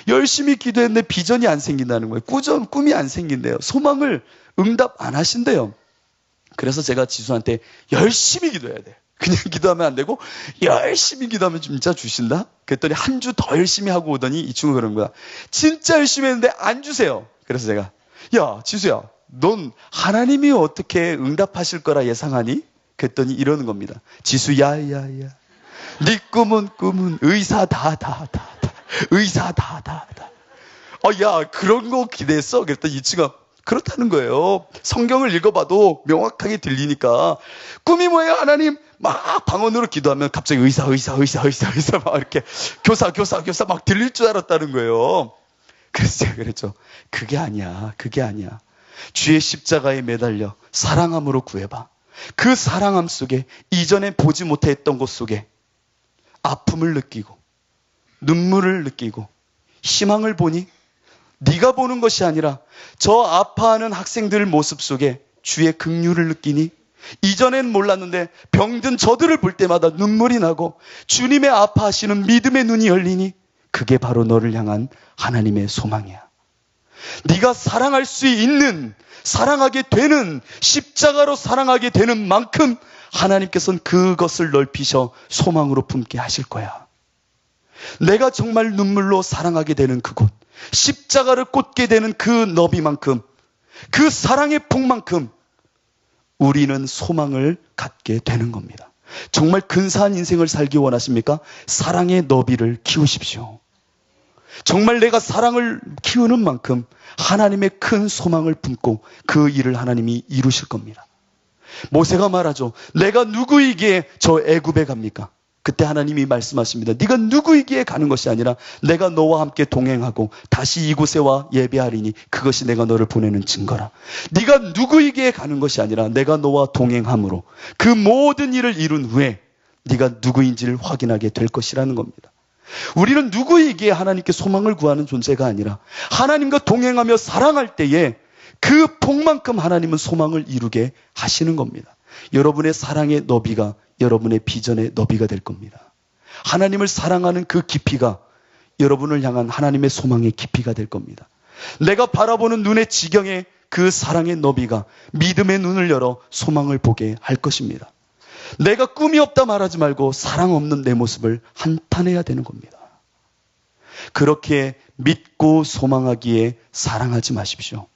열심히 기도했는데 비전이 안 생긴다는 거예요. 꿈이 안 생긴대요. 소망을 응답 안 하신대요. 그래서 제가 지수한테 열심히 기도해야 돼. 그냥 기도하면 안 되고 열심히 기도하면 진짜 주신다? 그랬더니 한 주 더 열심히 하고 오더니 이 친구가 그런 거야. 진짜 열심히 했는데 안 주세요. 그래서 제가 야 지수야, 넌 하나님이 어떻게 응답하실 거라 예상하니? 그랬더니 이러는 겁니다. 지수 야야야, 네 꿈은 의사 다 의사 다. 야 그런 거 기대했어? 그랬더니 이 친구가 그렇다는 거예요. 성경을 읽어봐도 명확하게 들리니까 꿈이 뭐예요 하나님? 막 방언으로 기도하면 갑자기 의사 막 이렇게 교사 막 들릴 줄 알았다는 거예요. 그래서 제가 그랬죠. 그게 아니야. 주의 십자가에 매달려 사랑함으로 구해봐. 그 사랑함 속에 이전에 보지 못했던 것 속에 아픔을 느끼고 눈물을 느끼고 희망을 보니 네가 보는 것이 아니라 저 아파하는 학생들 모습 속에 주의 긍휼을 느끼니 이전엔 몰랐는데 병든 저들을 볼 때마다 눈물이 나고 주님의 아파하시는 믿음의 눈이 열리니 그게 바로 너를 향한 하나님의 소망이야. 네가 사랑할 수 있는, 사랑하게 되는, 십자가로 사랑하게 되는 만큼 하나님께서는 그것을 넓히셔 소망으로 품게 하실 거야. 내가 정말 눈물로 사랑하게 되는 그곳, 십자가를 꽂게 되는 그 너비만큼, 그 사랑의 폭만큼 우리는 소망을 갖게 되는 겁니다. 정말 근사한 인생을 살기 원하십니까? 사랑의 너비를 키우십시오. 정말 내가 사랑을 키우는 만큼 하나님의 큰 소망을 품고 그 일을 하나님이 이루실 겁니다. 모세가 말하죠. 내가 누구이기에 저 애굽에 갑니까? 그때 하나님이 말씀하십니다. 네가 누구이기에 가는 것이 아니라 내가 너와 함께 동행하고 다시 이곳에 와 예배하리니 그것이 내가 너를 보내는 증거라. 네가 누구이기에 가는 것이 아니라 내가 너와 동행함으로 그 모든 일을 이룬 후에 네가 누구인지를 확인하게 될 것이라는 겁니다. 우리는 누구이기에 하나님께 소망을 구하는 존재가 아니라 하나님과 동행하며 사랑할 때에 그 폭만큼 하나님은 소망을 이루게 하시는 겁니다. 여러분의 사랑의 너비가 여러분의 비전의 너비가 될 겁니다. 하나님을 사랑하는 그 깊이가 여러분을 향한 하나님의 소망의 깊이가 될 겁니다. 내가 바라보는 눈의 지경의 그 사랑의 너비가 믿음의 눈을 열어 소망을 보게 할 것입니다. 내가 꿈이 없다 말하지 말고 사랑 없는 내 모습을 한탄해야 되는 겁니다. 그렇게 믿고 소망하기에 사랑하지 마십시오.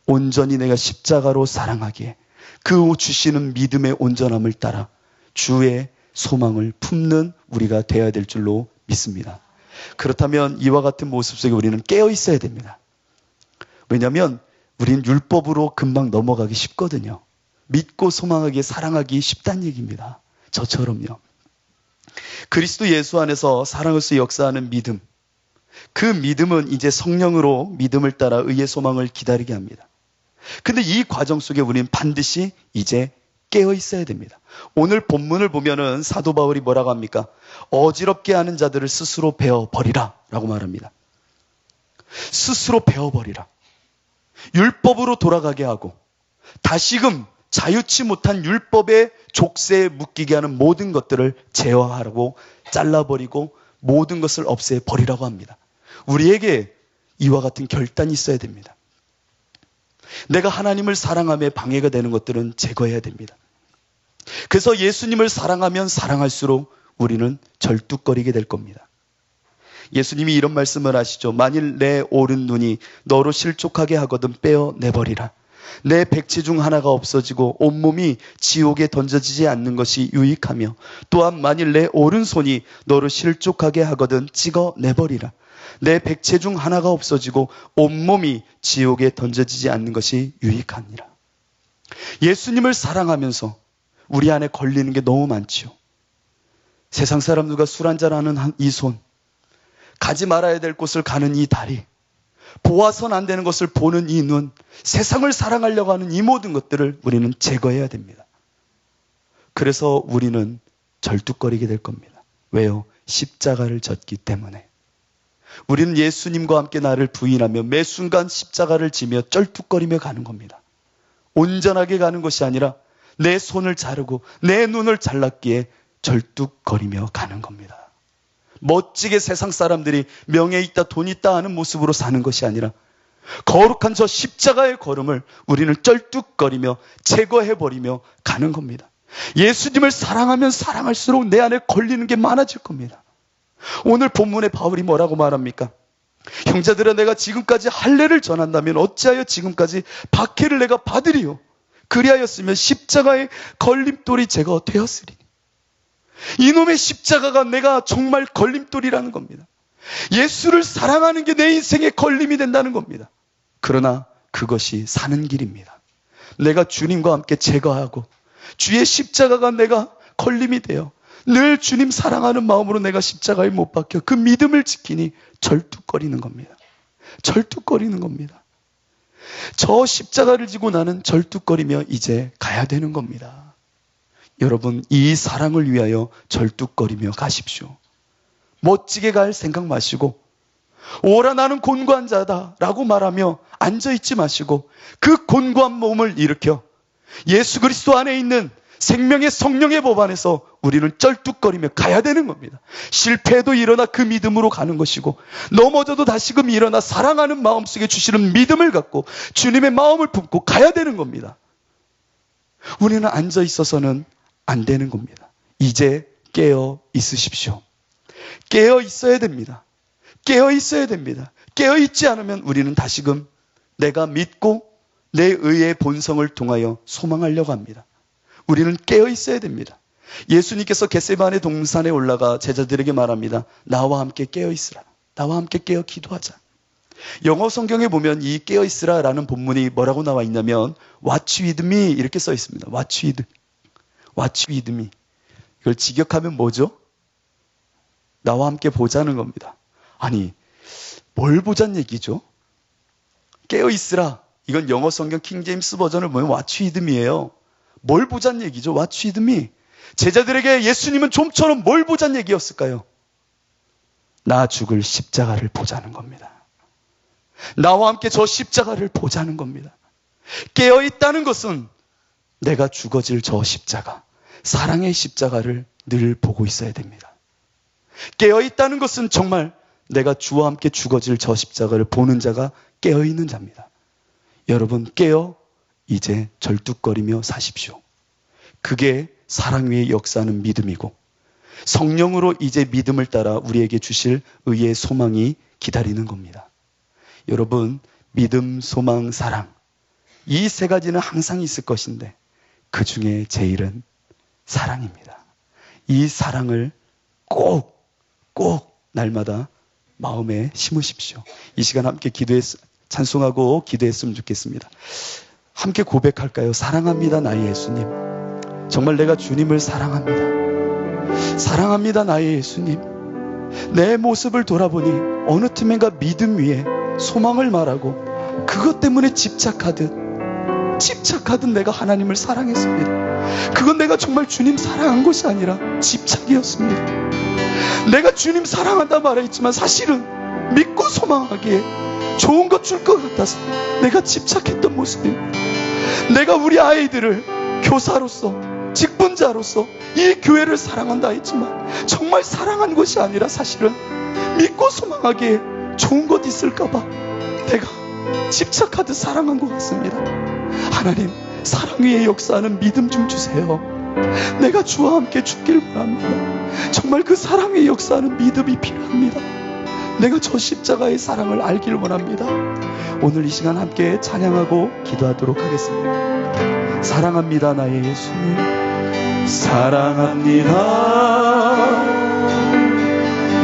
온전히 내가 십자가로 사랑하기에 그 주시는 믿음의 온전함을 따라 주의 소망을 품는 우리가 되어야 될 줄로 믿습니다. 그렇다면 이와 같은 모습 속에 우리는 깨어 있어야 됩니다. 왜냐하면 우리는 율법으로 금방 넘어가기 쉽거든요. 믿고 소망하기에 사랑하기 쉽다는 얘기입니다. 저처럼요. 그리스도 예수 안에서 사랑으로서 역사하는 믿음, 그 믿음은 이제 성령으로 믿음을 따라 의의 소망을 기다리게 합니다. 근데 이 과정 속에 우리는 반드시 이제 깨어 있어야 됩니다. 오늘 본문을 보면은 사도 바울이 뭐라고 합니까? 어지럽게 하는 자들을 스스로 베어버리라 라고 말합니다. 스스로 베어버리라. 율법으로 돌아가게 하고 다시금 자유치 못한 율법의 족쇄에 묶이게 하는 모든 것들을 제어하라고 잘라버리고 모든 것을 없애버리라고 합니다. 우리에게 이와 같은 결단이 있어야 됩니다. 내가 하나님을 사랑함에 방해가 되는 것들은 제거해야 됩니다. 그래서 예수님을 사랑하면 사랑할수록 우리는 절뚝거리게 될 겁니다. 예수님이 이런 말씀을 하시죠. 만일 내 오른 눈이 너로 실족하게 하거든 빼어내버리라. 내 백체 중 하나가 없어지고 온몸이 지옥에 던져지지 않는 것이 유익하며 또한 만일 내 오른손이 너로 실족하게 하거든 찍어내버리라. 내 백체 중 하나가 없어지고 온몸이 지옥에 던져지지 않는 것이 유익하니라. 예수님을 사랑하면서 우리 안에 걸리는 게 너무 많지요. 세상 사람들과 술 한잔하는 이 손, 가지 말아야 될 곳을 가는 이 다리, 보아선 안 되는 것을 보는 이 눈, 세상을 사랑하려고 하는 이 모든 것들을 우리는 제거해야 됩니다. 그래서 우리는 절뚝거리게 될 겁니다. 왜요? 십자가를 졌기 때문에. 우리는 예수님과 함께 나를 부인하며 매 순간 십자가를 지며 쩔뚝거리며 가는 겁니다. 온전하게 가는 것이 아니라 내 손을 자르고 내 눈을 잘랐기에 절뚝거리며 가는 겁니다. 멋지게 세상 사람들이 명예 있다 돈 있다 하는 모습으로 사는 것이 아니라 거룩한 저 십자가의 걸음을 우리는 쩔뚝거리며 제거해버리며 가는 겁니다. 예수님을 사랑하면 사랑할수록 내 안에 걸리는 게 많아질 겁니다. 오늘 본문에 바울이 뭐라고 말합니까? 형제들아 내가 지금까지 할례를 전한다면 어찌하여 지금까지 박해를 내가 받으리요? 그리하였으면 십자가의 걸림돌이 제거되었으리니. 이놈의 십자가가 내가 정말 걸림돌이라는 겁니다. 예수를 사랑하는 게 내 인생의 걸림이 된다는 겁니다. 그러나 그것이 사는 길입니다. 내가 주님과 함께 제거하고 주의 십자가가 내가 걸림이 되어 늘 주님 사랑하는 마음으로 내가 십자가에 못 박혀 그 믿음을 지키니 절뚝거리는 겁니다. 절뚝거리는 겁니다. 저 십자가를 지고 나는 절뚝거리며 이제 가야 되는 겁니다. 여러분, 이 사랑을 위하여 절뚝거리며 가십시오. 멋지게 갈 생각 마시고 오라 나는 곤고한 자다 라고 말하며 앉아있지 마시고 그 곤고한 몸을 일으켜 예수 그리스도 안에 있는 생명의 성령의 법 안에서 우리는 쩔뚝거리며 가야 되는 겁니다. 실패해도 일어나 그 믿음으로 가는 것이고 넘어져도 다시금 일어나 사랑하는 마음속에 주시는 믿음을 갖고 주님의 마음을 품고 가야 되는 겁니다. 우리는 앉아 있어서는 안 되는 겁니다. 이제 깨어 있으십시오. 깨어 있어야 됩니다. 깨어 있어야 됩니다. 깨어 있지 않으면 우리는 다시금 내가 믿고 내 의의 본성을 통하여 소망하려고 합니다. 우리는 깨어 있어야 됩니다. 예수님께서 겟세마네 동산에 올라가 제자들에게 말합니다. 나와 함께 깨어 있으라. 나와 함께 깨어 기도하자. 영어 성경에 보면 이 깨어 있으라 라는 본문이 뭐라고 나와 있냐면 Watch with me 이렇게 써 있습니다. Watch with me. 이걸 직역하면 뭐죠? 나와 함께 보자는 겁니다. 아니, 뭘 보자는 얘기죠? 깨어 있으라. 이건 영어 성경 킹제임스 버전을 보면 Watch with me예요. 뭘 보자는 얘기죠? Watch with me. 제자들에게 예수님은 좀처럼 뭘 보자는 얘기였을까요? 나 죽을 십자가를 보자는 겁니다. 나와 함께 저 십자가를 보자는 겁니다. 깨어있다는 것은 내가 죽어질 저 십자가, 사랑의 십자가를 늘 보고 있어야 됩니다. 깨어있다는 것은 정말 내가 주와 함께 죽어질 저 십자가를 보는 자가 깨어있는 자입니다. 여러분, 깨어 이제 절뚝거리며 사십시오. 그게 사랑 위에 역사하는 믿음이고 성령으로 이제 믿음을 따라 우리에게 주실 의의 소망이 기다리는 겁니다. 여러분, 믿음, 소망, 사랑 이 세 가지는 항상 있을 것인데 그 중에 제일은 사랑입니다. 이 사랑을 꼭 날마다 마음에 심으십시오. 이 시간 함께 찬송하고 기도했으면 좋겠습니다. 함께 고백할까요? 사랑합니다, 나의 예수님. 정말 내가 주님을 사랑합니다. 사랑합니다, 나의 예수님. 내 모습을 돌아보니 어느 틈엔가 믿음 위에 소망을 말하고 그것 때문에 집착하듯 내가 하나님을 사랑했습니다. 그건 내가 정말 주님 사랑한 것이 아니라 집착이었습니다. 내가 주님 사랑한다 말했지만 사실은 믿고 소망하기에 좋은 것 줄 것 같아서 내가 집착했던 모습입니다. 내가 우리 아이들을 교사로서 직분자로서 이 교회를 사랑한다 했지만 정말 사랑한 것이 아니라 사실은 믿고 소망하기에 좋은 것 있을까봐 내가 집착하듯 사랑한 것 같습니다. 하나님, 사랑 위에 역사하는 믿음 좀 주세요. 내가 주와 함께 죽길 바랍니다. 정말 그 사랑 위에 역사하는 믿음이 필요합니다. 내가 저 십자가의 사랑을 알길 원합니다. 오늘 이 시간 함께 찬양하고 기도하도록 하겠습니다. 사랑합니다, 나의 예수님. 사랑합니다,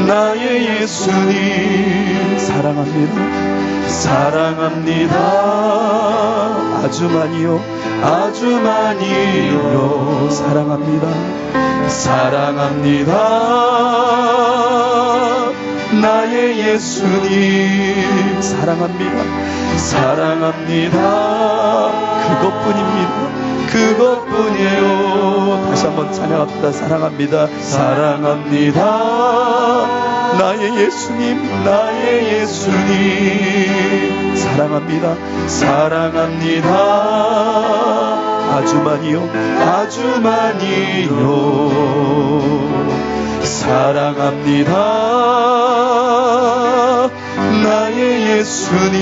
나의 예수님. 사랑합니다. 사랑합니다. 아주 많이요, 아주 많이요. 사랑합니다. 사랑합니다, 나의 예수님. 사랑합니다. 사랑합니다. 그것뿐입니다. 그것뿐이에요. 다시 한번 찬양합니다. 사랑합니다. 사랑합니다, 나의 예수님. 나의 예수님. 사랑합니다. 사랑합니다. 아주 많이요, 아주 많이요. 사랑합니다, 나의 예수님.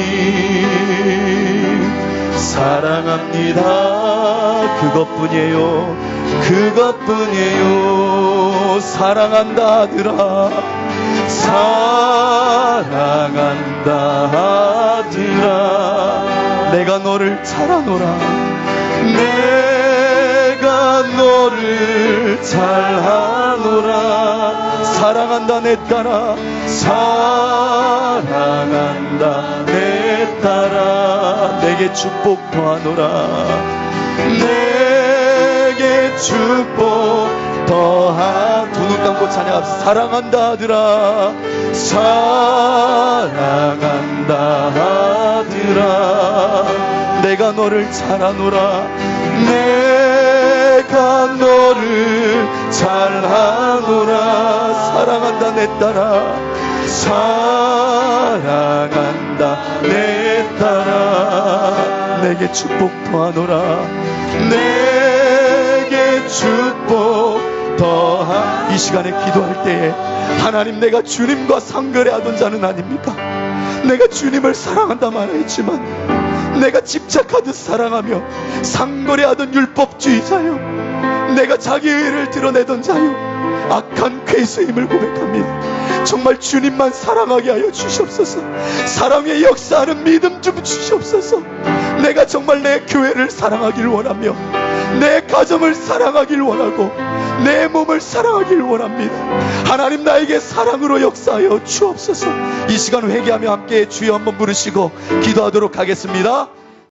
사랑합니다. 그것뿐이에요. 그것뿐이에요. 사랑한다 하더라. 사랑한다 하더라. 내가 너를 잘 아노라. 내가 너를 잘 아노라. 사랑한다 내 딸아. 사랑한다 내 딸아. 내게 축복 더하노라. 내게 축복 더하. 두 눈 감고 찬양합시다. 사랑한다 하더라. 사랑한다 하더라. 내가 너를 잘 아노라. 내가 너를 잘 아노라. 사랑한다 내 딸아. 사랑한다 내 딸아. 내게 축복 더하노라. 내게 축복 더하. 이 시간에 기도할 때에 하나님, 내가 주님과 상거래하던 자는 아닙니까? 내가 주님을 사랑한다 말했지만 내가 집착하듯 사랑하며 상거래하던 율법주의자요, 내가 자기 의를 드러내던 자요, 악한 괴수의 힘을 고백합니다. 정말 주님만 사랑하게 하여 주시옵소서. 사랑의 역사하는 믿음 좀 주시옵소서. 내가 정말 내 교회를 사랑하길 원하며 내 가정을 사랑하길 원하고 내 몸을 사랑하길 원합니다. 하나님, 나에게 사랑으로 역사하여 주옵소서. 이 시간 회개하며 함께 주여 한번 부르시고 기도하도록 하겠습니다.